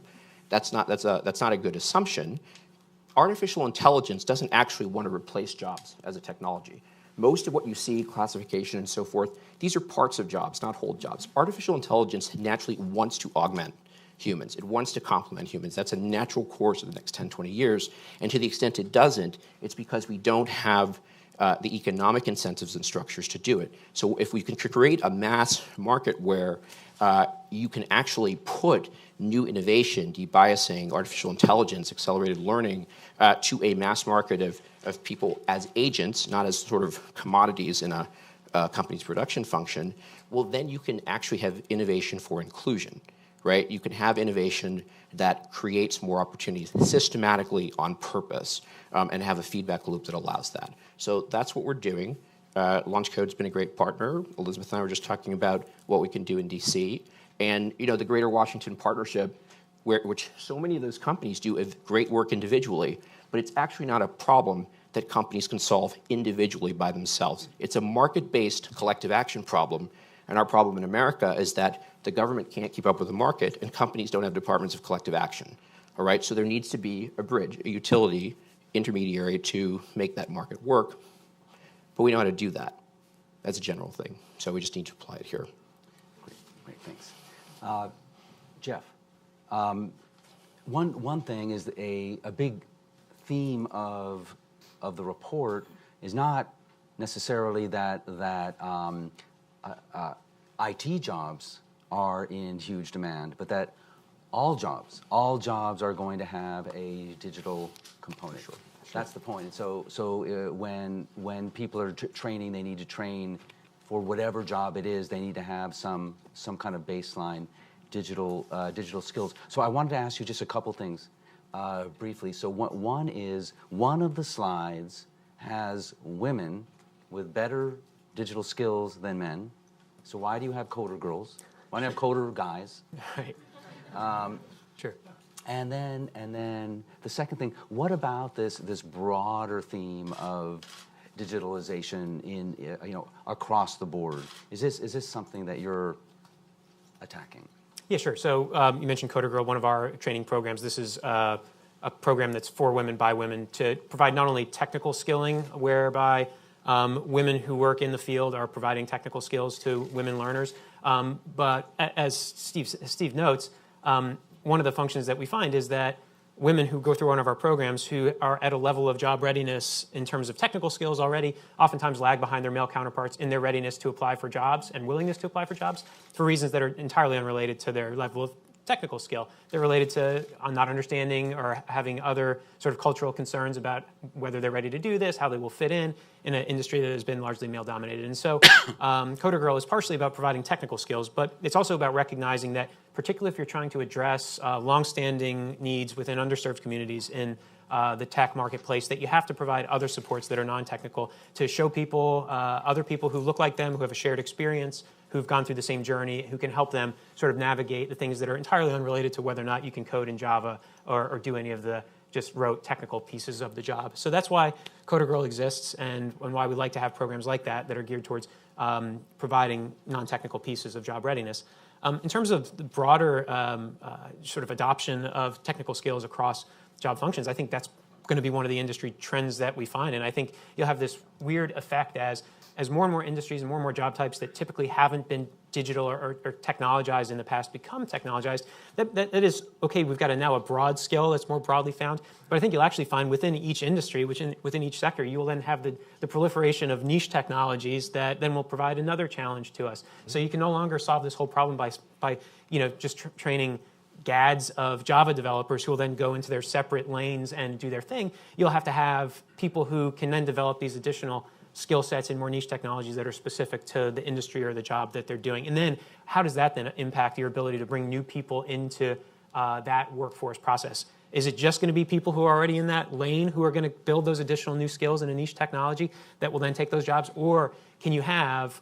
that's not a good assumption. Artificial intelligence doesn't actually want to replace jobs as a technology. Most of what you see, classification and so forth, these are parts of jobs, not whole jobs. Artificial intelligence naturally wants to augment humans. It wants to complement humans. That's a natural course of the next 10, 20 years. And to the extent it doesn't, it's because we don't have the economic incentives and structures to do it. So if we can create a mass market where you can actually put new innovation, debiasing, artificial intelligence, accelerated learning to a mass market of people as agents, not as sort of commodities in a company's production function, well, then you can actually have innovation for inclusion, right? You can have innovation that creates more opportunities systematically on purpose, and have a feedback loop that allows that. So that's what we're doing. LaunchCode's been a great partner. Elizabeth and I were just talking about what we can do in DC. And the Greater Washington Partnership, which so many of those companies do great work individually, but it's actually not a problem that companies can solve individually by themselves. It's a market-based collective action problem, and our problem in America is that the government can't keep up with the market, and companies don't have departments of collective action, all right? So there needs to be a bridge, a utility intermediary to make that market work, but we know how to do that. That's a general thing, so we just need to apply it here. Great, thanks. Jeff, one thing is a big theme of the report is not necessarily that IT jobs are in huge demand, but that all jobs are going to have a digital component. Sure. That's the point. And so when people are training, they need to train for whatever job it is. They need to have some kind of baseline digital skills. So I wanted to ask you just a couple things briefly. So one is, one of the slides has women with better digital skills than men. So why do you have coder girls? Why don't you have coder guys? Right. Sure. And then the second thing, what about this broader theme of digitalization in across the board? Is this something that you're attacking? Yeah, sure. So you mentioned Coder Girl, one of our training programs. This is a program that's for women by women to provide not only technical skilling, whereby women who work in the field are providing technical skills to women learners, but as Steve notes, one of the functions that we find is that women who go through one of our programs who are at a level of job readiness in terms of technical skills already oftentimes lag behind their male counterparts in their readiness to apply for jobs and willingness to apply for jobs for reasons that are entirely unrelated to their level of technical skill. They're related to not understanding or having other sort of cultural concerns about whether they're ready to do this, how they will fit in an industry that has been largely male-dominated. And so Coder Girl is partially about providing technical skills, but it's also about recognizing that, particularly if you're trying to address longstanding needs within underserved communities in the tech marketplace, that you have to provide other supports that are non-technical to show people, other people who look like them, who have a shared experience, who've gone through the same journey, who can help them sort of navigate the things that are entirely unrelated to whether or not you can code in Java or do any of the just rote technical pieces of the job. So that's why Coder Girl exists and why we like to have programs like that are geared towards providing non-technical pieces of job readiness. In terms of the broader sort of adoption of technical skills across job functions, I think that's going to be one of the industry trends that we find. And I think you'll have this weird effect as more and more industries and more job types that typically haven't been digital or technologized in the past become technologized. That is, okay, we've got now a broad skill that's more broadly found, but I think you'll actually find within each industry, within each sector, you will then have the proliferation of niche technologies that then will provide another challenge to us. So you can no longer solve this whole problem by just training gads of Java developers who will then go into their separate lanes and do their thing. You'll have to have people who can then develop these additional skill sets in more niche technologies that are specific to the industry or the job that they're doing. And then how does that then impact your ability to bring new people into that workforce process? Is it just going to be people who are already in that lane who are going to build those additional new skills in a niche technology that will then take those jobs? Or can you have,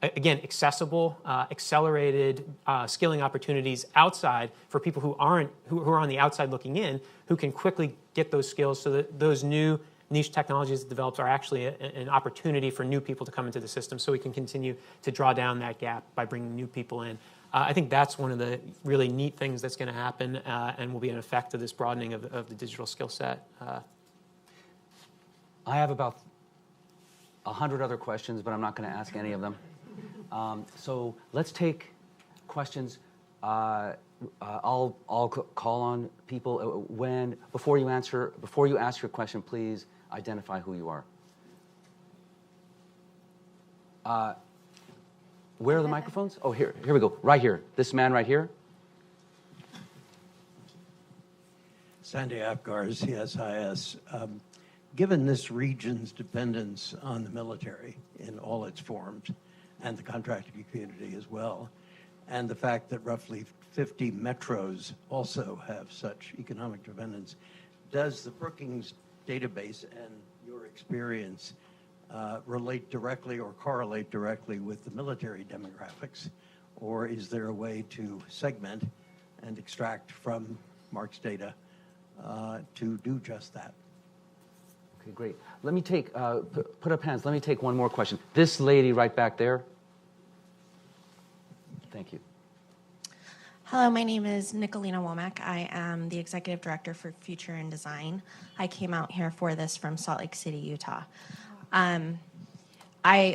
again, accessible, accelerated skilling opportunities outside for people who are on the outside looking in, who can quickly get those skills so that those new niche technologies that develops are actually an opportunity for new people to come into the system, so we can continue to draw down that gap by bringing new people in. I think that's one of the really neat things that's going to happen and will be an effect of this broadening of the digital skill set. I have about 100 other questions, but I'm not going to ask any of them. So let's take questions. I'll call on people before you ask your question, please identify who you are. Where are the microphones? Oh, here we go. Right here. This man right here. Sandy Apgar, CSIS. Given this region's dependence on the military in all its forms, and the contracting community as well, and the fact that roughly 50 metros also have such economic dependence. Does the Brookings database and your experience relate directly or correlate directly with the military demographics? Or is there a way to segment and extract from Mark's data to do just that? Okay, great. Let me take, put up hands. Let me take one more question. This lady right back there. Thank you. Hello, my name is Nicolina Womack. I am the Executive Director for Future and Design. I came out here for this from Salt Lake City, Utah.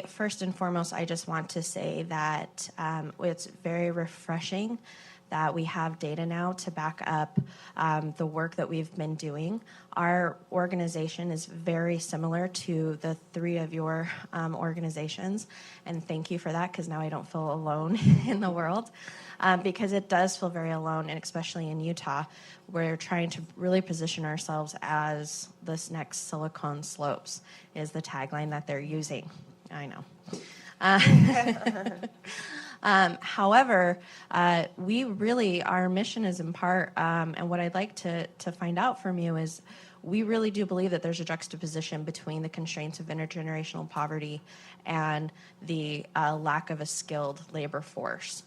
First and foremost, I just want to say that it's very refreshing that we have data now to back up the work that we've been doing. Our organization is very similar to the three of your organizations, and thank you for that, because now I don't feel alone in the world, because it does feel very alone, and especially in Utah, we're trying to really position ourselves as this next Silicon Slopes is the tagline that they're using. I know. However, we really, our mission is in part, and what I'd like to find out from you is, we really do believe that there's a juxtaposition between the constraints of intergenerational poverty and the lack of a skilled labor force.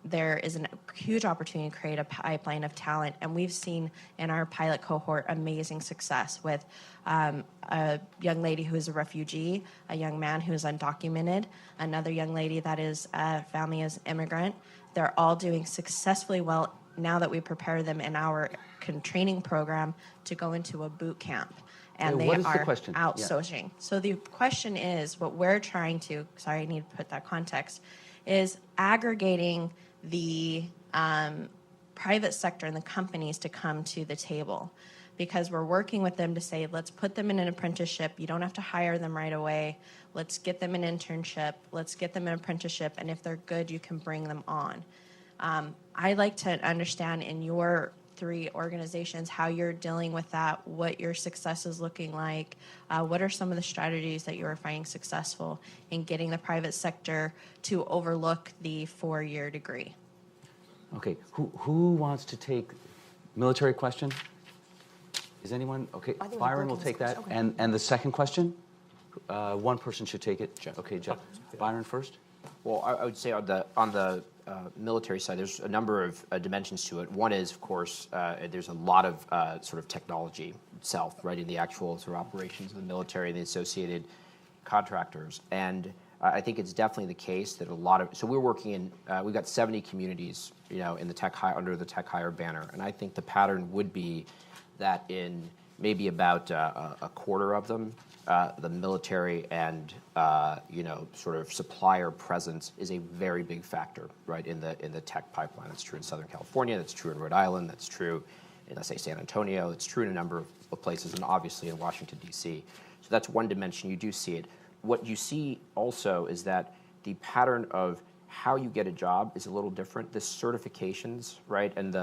There is a huge opportunity to create a pipeline of talent, and we've seen in our pilot cohort amazing success with a young lady who is a refugee, a young man who is undocumented, another young lady that is family is immigrant. They're all doing successfully well now that we prepare them in our training program to go into a boot camp. And Okay, they what is the are question? out Yeah. sourcing. So the question is, what we're trying to, sorry, I need to put that context, is aggregating the private sector and the companies to come to the table, because we're working with them to say, let's put them in an apprenticeship. You don't have to hire them right away. Let's get them an internship. Let's get them an apprenticeship. And if they're good, you can bring them on. I'd like to understand in your three organizations how you're dealing with that, what your success is looking like, what are some of the strategies that you are finding successful in getting the private sector to overlook the 4-year degree? Okay, who wants to take military question? Is anyone? Okay, I think Byron will Brookings take that. first. Okay. And the second question? One person should take it. Jeff. Okay, Jeff. Byron first. Well, I would say on the military side, there's a number of dimensions to it. One is, of course, there's a lot of sort of technology itself, right, in the actual sort of operations of the military and the associated contractors. And I think it's definitely the case that a lot of, so we're working in, we've got 70 communities, you know, in the tech hire, under the tech hire banner. And I think the pattern would be that in maybe about a quarter of them, the military and you know, sort of supplier presence is a very big factor, right, in the tech pipeline. That's true in Southern California. That's true in Rhode Island. That's true in, let's say, San Antonio. It's true in a number of places, and obviously in Washington, D.C. So that's one dimension. You do see it. What you see also is that the pattern of how you get a job is a little different. The certifications, right, and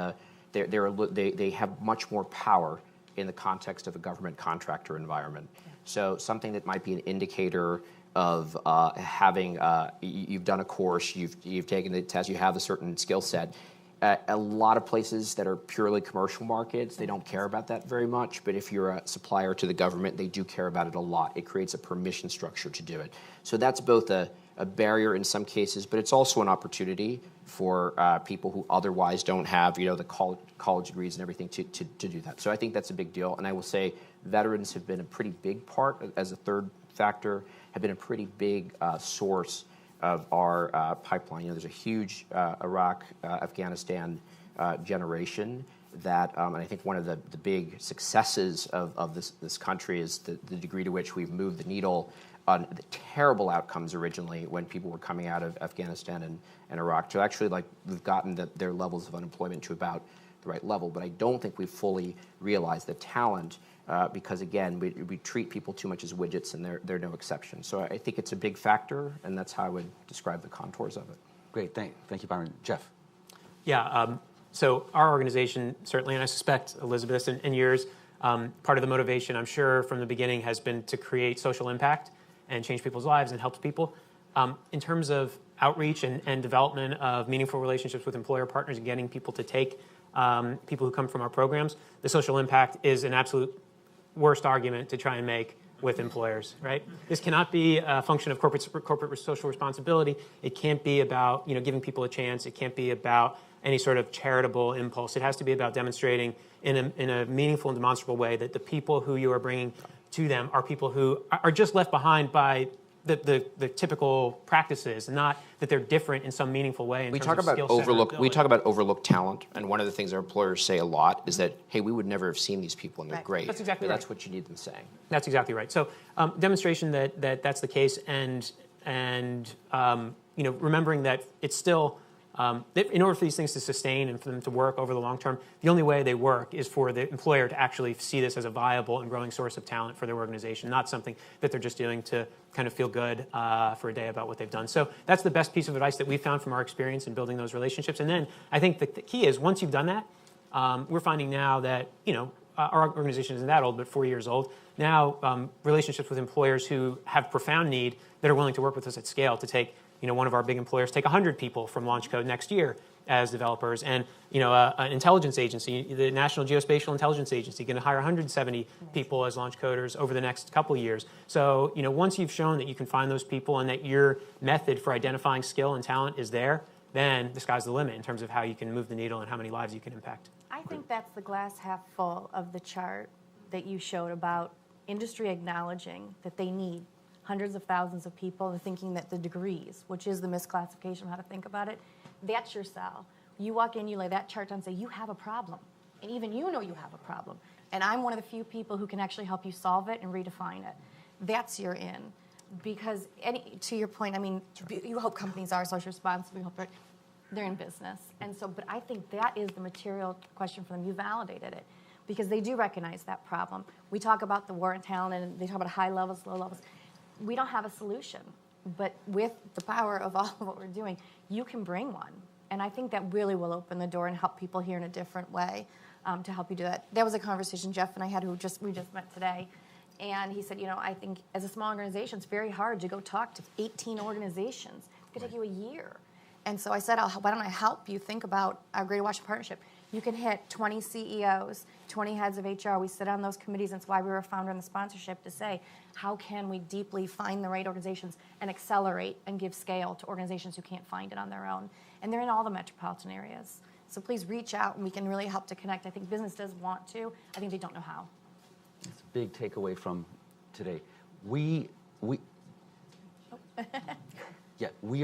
they have much more power in the context of a government contractor environment. So something that might be an indicator of having, you've done a course, you've taken the test, you have a certain skill set. A lot of places that are purely commercial markets, they don't care about that very much. But if you're a supplier to the government, they do care about it a lot. It creates a permission structure to do it. So that's both a barrier in some cases, but it's also an opportunity for people who otherwise don't have, you know, the college degrees and everything to do that. So I think that's a big deal. And I will say veterans have been a pretty big part, as a third factor, have been a pretty big source of our pipeline. You know, there's a huge Iraq, Afghanistan generation that, and I think one of the big successes of this country is the degree to which we've moved the needle on the terrible outcomes originally when people were coming out of Afghanistan and Iraq. So actually, like, we've gotten their levels of unemployment to about the right level, but I don't think we've fully realized the talent because, again, we treat people too much as widgets, and they're no exception. So I think it's a big factor, and that's how I would describe the contours of it. Great, thank you, Byron. Jeff. Yeah, so our organization, certainly, and I suspect Elizabeth's and yours, part of the motivation, I'm sure, from the beginning has been to create social impact and change people's lives and help people. In terms of outreach and development of meaningful relationships with employer partners and getting people to take people who come from our programs, the social impact is an absolute worst argument to try and make with employers, right? This cannot be a function of corporate social responsibility. It can't be about giving people a chance. It can't be about any sort of charitable impulse. It has to be about demonstrating in a meaningful and demonstrable way that the people who you are bringing to them are people who are just left behind by the typical practices, not that they're different in some meaningful way. We talk about overlooked talent, and one of the things our employers say a lot is that, hey, we would never have seen these people, and they're great. That's exactly but right. That's what you need them saying. That's exactly right. So demonstration that that's the case, and remembering that it's still. In order for these things to sustain and for them to work over the long term, the only way they work is for the employer to actually see this as a viable and growing source of talent for their organization, not something that they're just doing to kind of feel good for a day about what they've done. So that's the best piece of advice that we've found from our experience in building those relationships. And then I think the key is once you've done that, we're finding now that, our organization isn't that old, but 4 years old. Now, relationships with employers who have profound need that are willing to work with us at scale to take one of our big employers take 100 people from LaunchCode next year as developers, and an intelligence agency, the National Geospatial Intelligence Agency, going to hire 170 people as launch coders over the next couple of years. So once you've shown that you can find those people and that your method for identifying skill and talent is there, then the sky's the limit in terms of how you can move the needle and how many lives you can impact. I think that's the glass half full of the chart that you showed about industry acknowledging that they need hundreds of thousands of people and thinking that the degrees, which is the misclassification of how to think about it, that's your sell. You walk in, you lay that chart down and say, you have a problem. And even you know you have a problem. And I'm one of the few people who can actually help you solve it and redefine it. That's your in. Because to your point, you hope companies are social responsible, you hope they're in business. And so, but I think that is the material question for them. You validated it. Because they do recognize that problem. We talk about the war on talent and they talk about high levels, low levels. We don't have a solution, but with the power of all of what we're doing, you can bring one. And I think that really will open the door and help people here in a different way to help you do that. That was a conversation Jeff and I had we just met today. And he said, I think as a small organization, it's very hard to go talk to 18 organizations. It could take you a year. And so I said, why don't I help you think about our Greater Washington Partnership? You can hit 20 CEOs, 20 heads of HR. We sit on those committees. That's why we were a founder in the sponsorship to say, how can we deeply find the right organizations and accelerate and give scale to organizations who can't find it on their own? And they're in all the metropolitan areas. So please reach out and we can really help to connect. I think business does want to. I think they don't know how. It's a big takeaway from today. We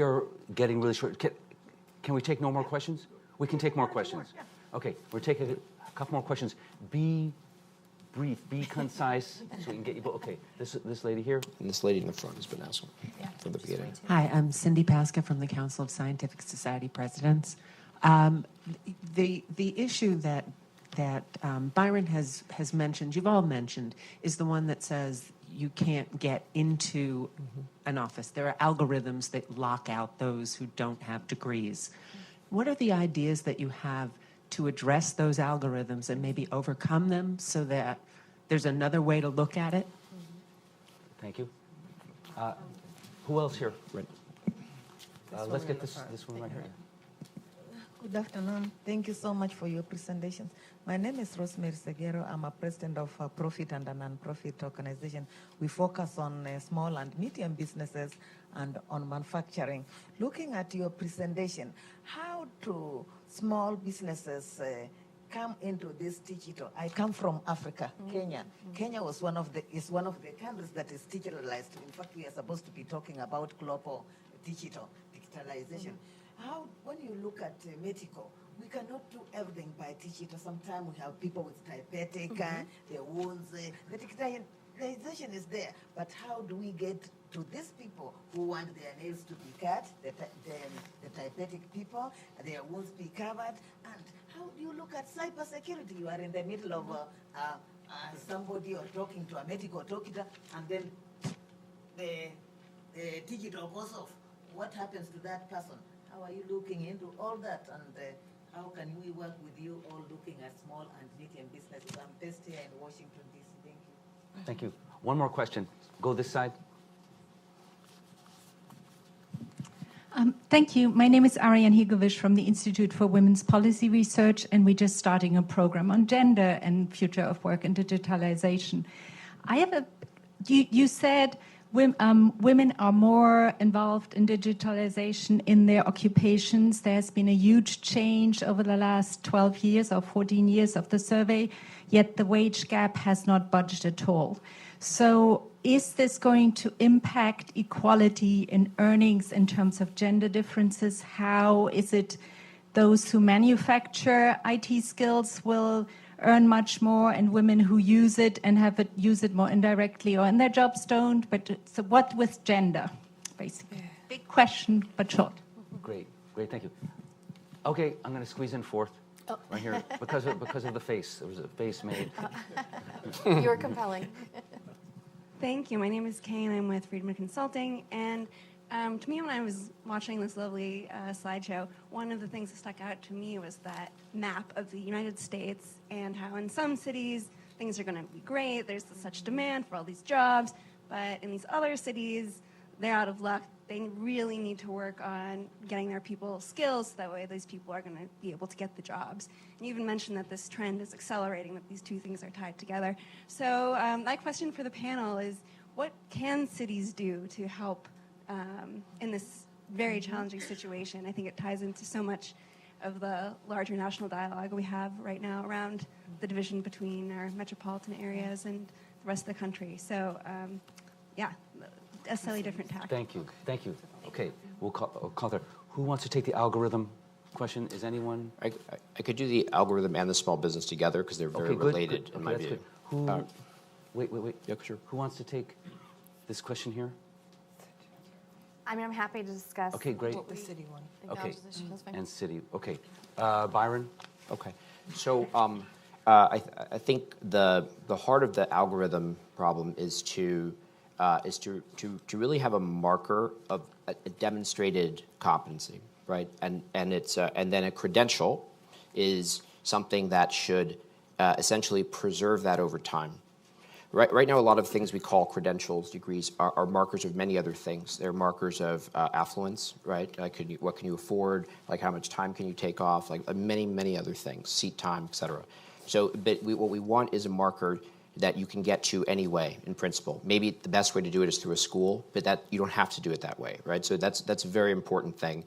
are getting really short. Can we take no more questions? We can take more questions. Okay, we're taking a couple more questions. Be brief, be concise, so we can get you. Okay, this lady here. And this lady in the front has been asked from the beginning. Hi, I'm Cindy Pasca from the Council of Scientific Society Presidents. The issue that Byron has mentioned, you've all mentioned, is the one that says you can't get into an office. There are algorithms that lock out those who don't have degrees. What are the ideas that you have to address those algorithms and maybe overcome them so that there's another way to look at it? Thank you. Who else here? Let's get this one right here. Good afternoon. Thank you so much for your presentations. My name is Rosemary Seguero. I'm a president of a profit and a non-profit organization. We focus on small and medium businesses and on manufacturing. Looking at your presentation, how do small businesses come into this digital? I come from Africa, Kenya. Kenya is one of the countries that is digitalized. In fact, we are supposed to be talking about global digitalization. How, when you look at medical, we cannot do everything by digital. Sometimes we have people with diabetic, their wounds. The digitalization is there, but how do we get to these people who want their nails to be cut, the diabetic people, their wounds be covered? And how do you look at cybersecurity? You are in the middle of somebody or talking to a medical doctor, and then the digital goes off. What happens to that person? How are you looking into all that, and how can we work with you all looking at small and medium businesses? I'm based here in Washington, D.C. Thank you. Thank you. One more question. Go this side. Thank you. My name is Ariane Higovish from the Institute for Women's Policy Research, and we're just starting a program on gender and future of work and digitalization. You said women are more involved in digitalization in their occupations. There's been a huge change over the last 12 years or 14 years of the survey, yet the wage gap has not budged at all. So is this going to impact equality in earnings in terms of gender differences? How is it those who manufacture IT skills will earn much more and women who use it and use it more indirectly or in their jobs don't? But so what with gender, basically? Big question, but short. Great, thank you. Okay, I'm going to squeeze in fourth. Right here, because of the face. There was a face made. You were compelling. Thank you. My name is Kay, and I'm with Friedman Consulting. And to me, when I was watching this lovely slideshow, one of the things that stuck out to me was that map of the United States and how in some cities things are going to be great. There's such demand for all these jobs. But in these other cities, they're out of luck. They really need to work on getting their people skills so that way these people are going to be able to get the jobs. And you even mentioned that this trend is accelerating, that these two things are tied together. So my question for the panel is, what can cities do to help in this very challenging situation? I think it ties into so much of the larger national dialogue we have right now around the division between our metropolitan areas and the rest of the country. So yeah, a slightly different tack. Thank you. Okay, we'll call there. Who wants to take the algorithm question? Is anyone? I could do the algorithm and the small business together because they're very related. Good. In my view. Good. Who? Wait. Yeah, sure. Who wants to take this question here? I mean, I'm happy to discuss. Okay, great. What we city one. Okay, That's fine. and city. Okay, Byron. Okay, so I think the heart of the algorithm problem is to really have a marker of a demonstrated competency, right? And then a credential is something that should essentially preserve that over time. Right now, a lot of things we call credentials, degrees, are markers of many other things. They're markers of affluence, right? What can you afford? Like how much time can you take off? Like many other things, seat time, et cetera. So what we want is a marker that you can get to anyway, in principle. Maybe the best way to do it is through a school, but that you don't have to do it that way, right? So that's a very important thing.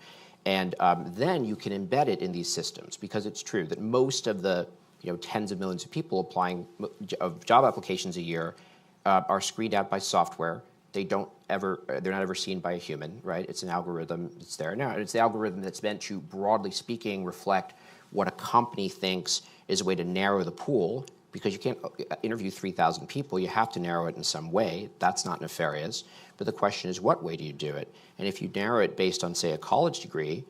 And then you can embed it in these systems, because it's true that most of the tens of millions of people applying of job applications a year are screened out by software. They're not ever seen by a human, right? It's an algorithm that's there. Now, it's the algorithm that's meant to, broadly speaking, reflect what a company thinks is a way to narrow the pool, because you can't interview 3,000 people. You have to narrow it in some way. That's not nefarious. But the question is, what way do you do it? And if you narrow it based on, say, a college degree,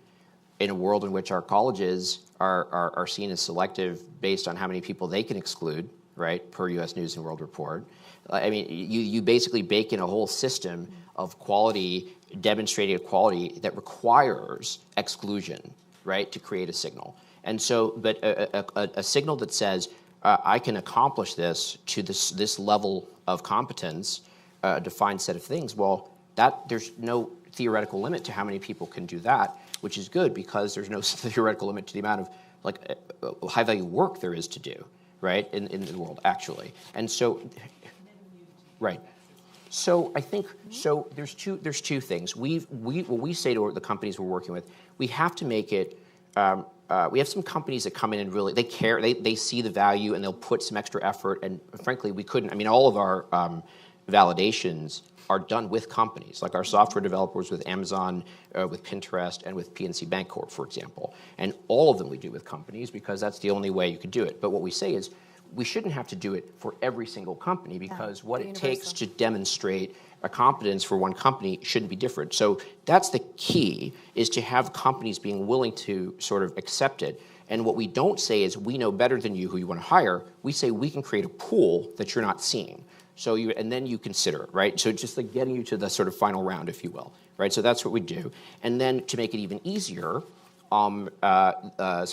in a world in which our colleges are seen as selective based on how many people they can exclude, right, per U.S. News and World Report. I mean, you basically bake in a whole system of quality, demonstrated quality, that requires exclusion, right, to create a signal. And so, but a signal that says, I can accomplish this to this level of competence, a defined set of things, well, there's no theoretical limit to how many people can do that, which is good, because there's no theoretical limit to the amount of high-value work there is to do, right, in the world, actually. And so, right. So I think, there's two things. What we say to the companies we're working with, we have to make it, we have some companies that come in and really, they care, they see the value, and they'll put some extra effort, and frankly, we couldn't, I mean, all of our validations are done with companies, like our software developers with Amazon, with Pinterest, and with PNC Bancorp, for example. And all of them we do with companies, because that's the only way you could do it. But what we say is, we shouldn't have to do it for every single company, because what it takes to demonstrate a competence for one company shouldn't be different. So that's the key, is to have companies being willing to sort of accept it. And what we don't say is, we know better than you who you want to hire. We say we can create a pool that you're not seeing. So and then you consider it, right? So just like getting you to the sort of final round, if you will, right? So that's what we do. And then to make it even easier, some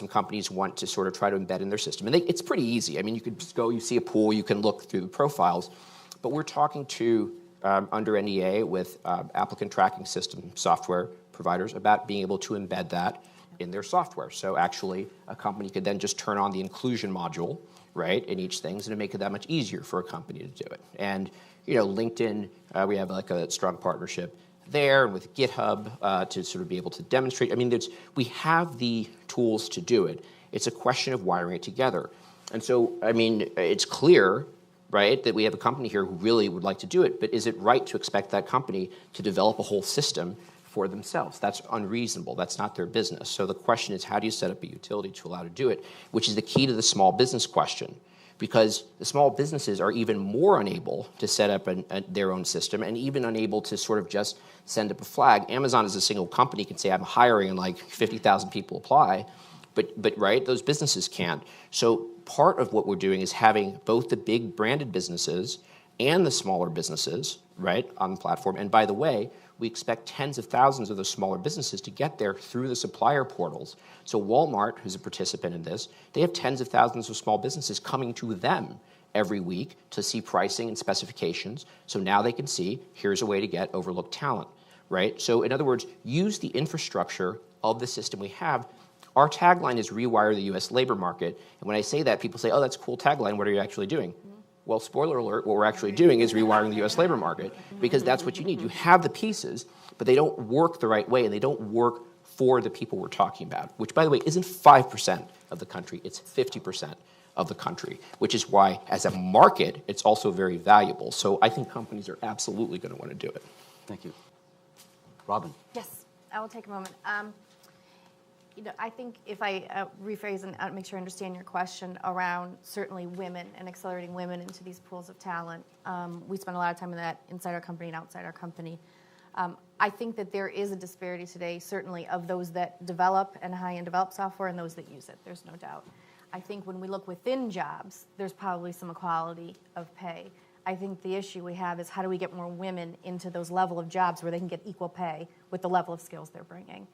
companies want to sort of try to embed in their system. And it's pretty easy. I mean, you could just go, you see a pool, you can look through the profiles. But we're talking to, under NDA, with applicant tracking system software providers about being able to embed that in their software. So actually, a company could then just turn on the inclusion module, right, in each thing, and it'd make it that much easier for a company to do it. And LinkedIn, we have like a strong partnership there, and with GitHub to sort of be able to demonstrate. I mean, we have the tools to do it. It's a question of wiring it together. And so, I mean, it's clear, right, that we have a company here who really would like to do it, but is it right to expect that company to develop a whole system for themselves? That's unreasonable. That's not their business. So the question is, how do you set up a utility to allow to do it, which is the key to the small business question, because the small businesses are even more unable to set up their own system and even unable to sort of just send up a flag. Amazon as a single company can say, I'm hiring, and like 50,000 people apply, but right, those businesses can't. So part of what we're doing is having both the big branded businesses and the smaller businesses, right, on the platform. And by the way, we expect tens of thousands of those smaller businesses to get there through the supplier portals. So Walmart, who's a participant in this, they have tens of thousands of small businesses coming to them every week to see pricing and specifications. So now they can see, here's a way to get overlooked talent, right? So in other words, use the infrastructure of the system we have. Our tagline is rewire the U.S. labor market. And when I say that, people say, oh, that's a cool tagline. What are you actually doing? Well, spoiler alert, what we're actually doing is rewiring the U.S. labor market, because that's what you need. You have the pieces, but they don't work the right way, and they don't work for the people we're talking about, which, by the way, isn't 5% of the country. It's 50% of the country, which is why, as a market, it's also very valuable. So I think companies are absolutely going to want to do it. Thank you. Robin. Yes, I will take a moment. I think if I rephrase and make sure I understand your question around certainly women and accelerating women into these pools of talent, we spend a lot of time on that inside our company and outside our company. I think that there is a disparity today, certainly, of those that develop and high-end develop software and those that use it. There's no doubt. I think when we look within jobs, there's probably some equality of pay. I think the issue we have is how do we get more women into those level of jobs where they can get equal pay with the level of skills they're bringing.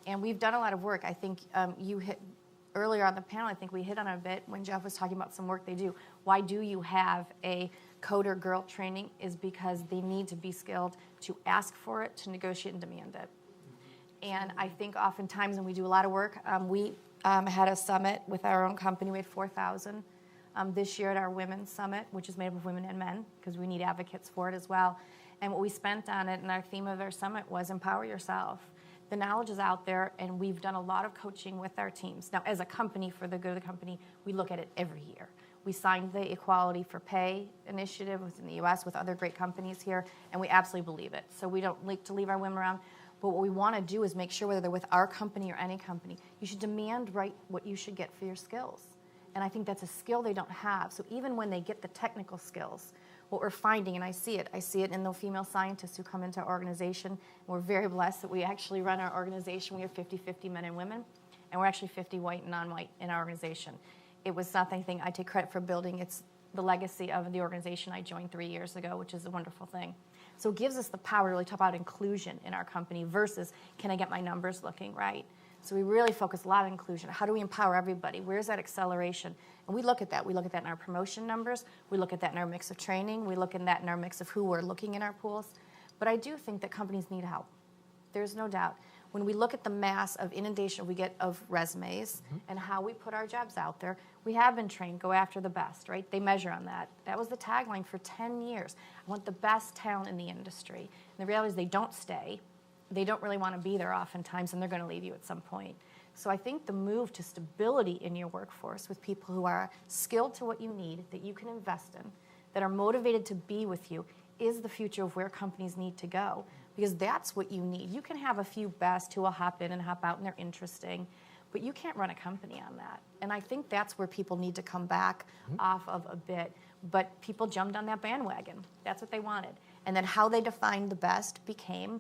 And we've done a lot of work. I think you hit earlier on the panel, I think we hit on it a bit when Jeff was talking about some work they do. Why do you have a coder girl training is because they need to be skilled to ask for it, to negotiate and demand it. And I think oftentimes when we do a lot of work, we had a summit with our own company. We had 4,000 this year at our Women's Summit, which is made up of women and men, because we need advocates for it as well. And what we spent on it, and our theme of our summit was empower yourself. The knowledge is out there, and we've done a lot of coaching with our teams. Now, as a company, for the good of the company, we look at it every year. We signed the Equality for Pay initiative within the U.S. with other great companies here, and we absolutely believe it. So we don't like to leave our women around. But what we want to do is make sure, whether they're with our company or any company, you should demand what you should get for your skills. And I think that's a skill they don't have. So even when they get the technical skills, what we're finding, and I see it in the female scientists who come into our organization. And we're very blessed that we actually run our organization. We have 50-50 men and women, and we're actually 50 white and non-white in our organization. It was not anything I take credit for building. It's the legacy of the organization I joined 3 years ago, which is a wonderful thing. So it gives us the power to really talk about inclusion in our company versus, can I get my numbers looking right? So we really focus a lot on inclusion. How do we empower everybody? Where's that acceleration? And we look at that. We look at that in our promotion numbers. We look at that in our mix of training. We look at that in our mix of who we're looking in our pools. But I do think that companies need help. There's no doubt. When we look at the mass of inundation we get of resumes and how we put our jobs out there, we have been trained, go after the best, right? They measure on that. That was the tagline for 10 years. I want the best talent in the industry. And the reality is they don't stay. They don't really want to be there oftentimes, and they're going to leave you at some point. So I think the move to stability in your workforce with people who are skilled to what you need, that you can invest in, that are motivated to be with you, is the future of where companies need to go. Because that's what you need. You can have a few best who will hop in and hop out, and they're interesting, but you can't run a company on that. And I think that's where people need to come back off of a bit. But people jumped on that bandwagon. That's what they wanted. And then how they defined the best became,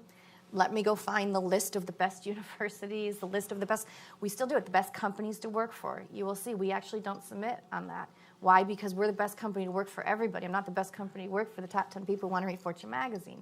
let me go find the list of the best universities, the list of the best, we still do it, the best companies to work for. You will see we actually don't submit on that. Why? Because we're the best company to work for everybody. I'm not the best company to work for the top 10 people who want to read Fortune magazine.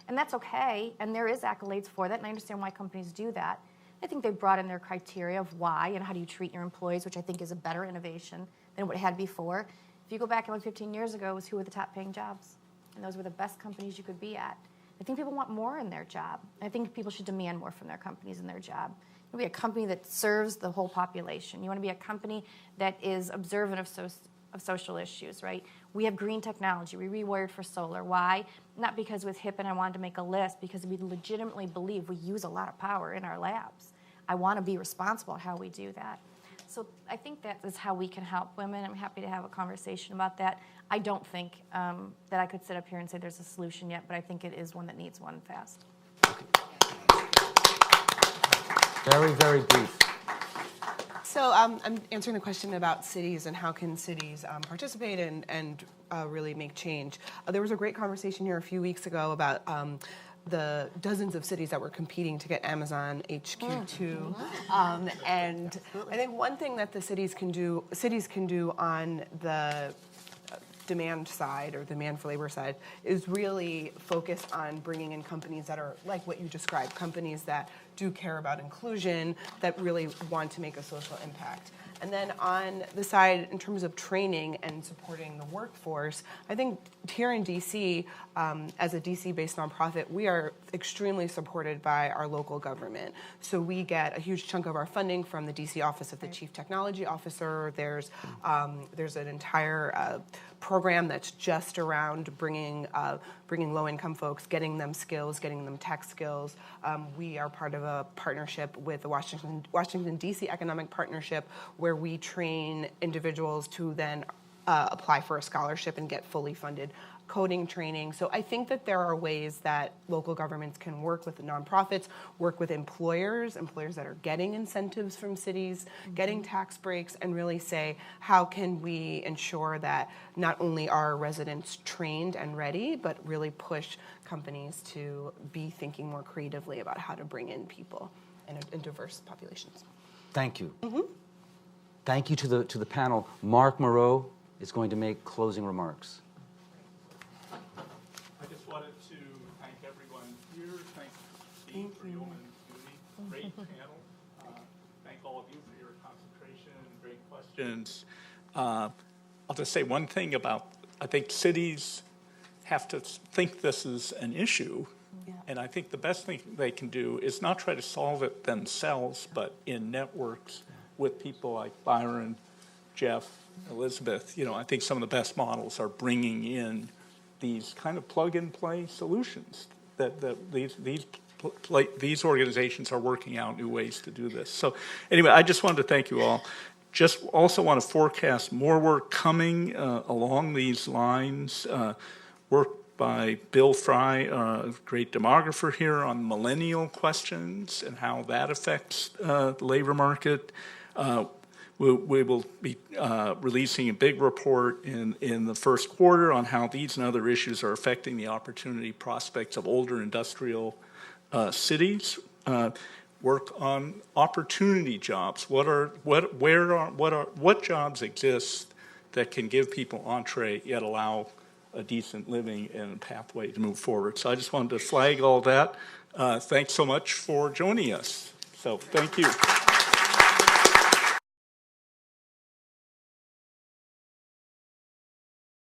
And that's okay, and there is accolades for that, and I understand why companies do that. I think they brought in their criteria of why and how do you treat your employees, which I think is a better innovation than what it had before. If you go back and look 15 years ago, it was who were the top paying jobs. And those were the best companies you could be at. I think people want more in their job. I think people should demand more from their companies in their job. You want to be a company that serves the whole population. You want to be a company that is observant of social issues, right? We have green technology. We rewired for solar. Why? Not because it was hip and I wanted to make a list, because we legitimately believe we use a lot of power in our labs. I want to be responsible at how we do that. So I think that is how we can help women. I'm happy to have a conversation about that. I don't think that I could sit up here and say there's a solution yet, but I think it is one that needs one fast. Very, very brief. So I'm answering the question about cities and how can cities participate and really make change. There was a great conversation here a few weeks ago about the dozens of cities that were competing to get Amazon HQ2. And I think one thing that the cities can do on the demand side or demand for labor side is really focus on bringing in companies that are like what you described, companies that do care about inclusion, that really want to make a social impact. And then on the side, in terms of training and supporting the workforce, I think here in DC, as a DC-based nonprofit, we are extremely supported by our local government. So we get a huge chunk of our funding from the DC Office of the Chief Technology Officer. There's an entire program that's just around bringing low-income folks, getting them skills, getting them tech skills. We are part of a partnership with the Washington D.C. Economic Partnership, where we train individuals to then apply for a scholarship and get fully funded coding training. So I think that there are ways that local governments can work with the nonprofits, work with employers that are getting incentives from cities, getting tax breaks, and really say, how can we ensure that not only are residents trained and ready, but really push companies to be thinking more creatively about how to bring in people in diverse populations. Thank you. Thank you to the panel. Mark Moreau is going to make closing remarks. I just wanted to thank everyone here. Thank Steve for yeoman's duty. Great panel. Thank all of you for your concentration and great questions. I'll just say one thing about, I think cities have to think this is an issue. Yeah. And I think the best thing they can do is not try to solve it themselves, but in networks with people like Byron, Jeff, Elizabeth. You know, I think some of the best models are bringing in these kind of plug-and-play solutions that these organizations are working out new ways to do this. So anyway, I just wanted to thank you all. Just also want to forecast more work coming along these lines. Work by Bill Fry, a great demographer here, on millennial questions and how that affects the labor market. We will be releasing a big report in the first quarter on how these and other issues are affecting the opportunity prospects of older industrial cities. Work on opportunity jobs. What jobs exist that can give people entree yet allow a decent living and a pathway to move forward. So I just wanted to flag all that. Thanks so much for joining us. So thank you.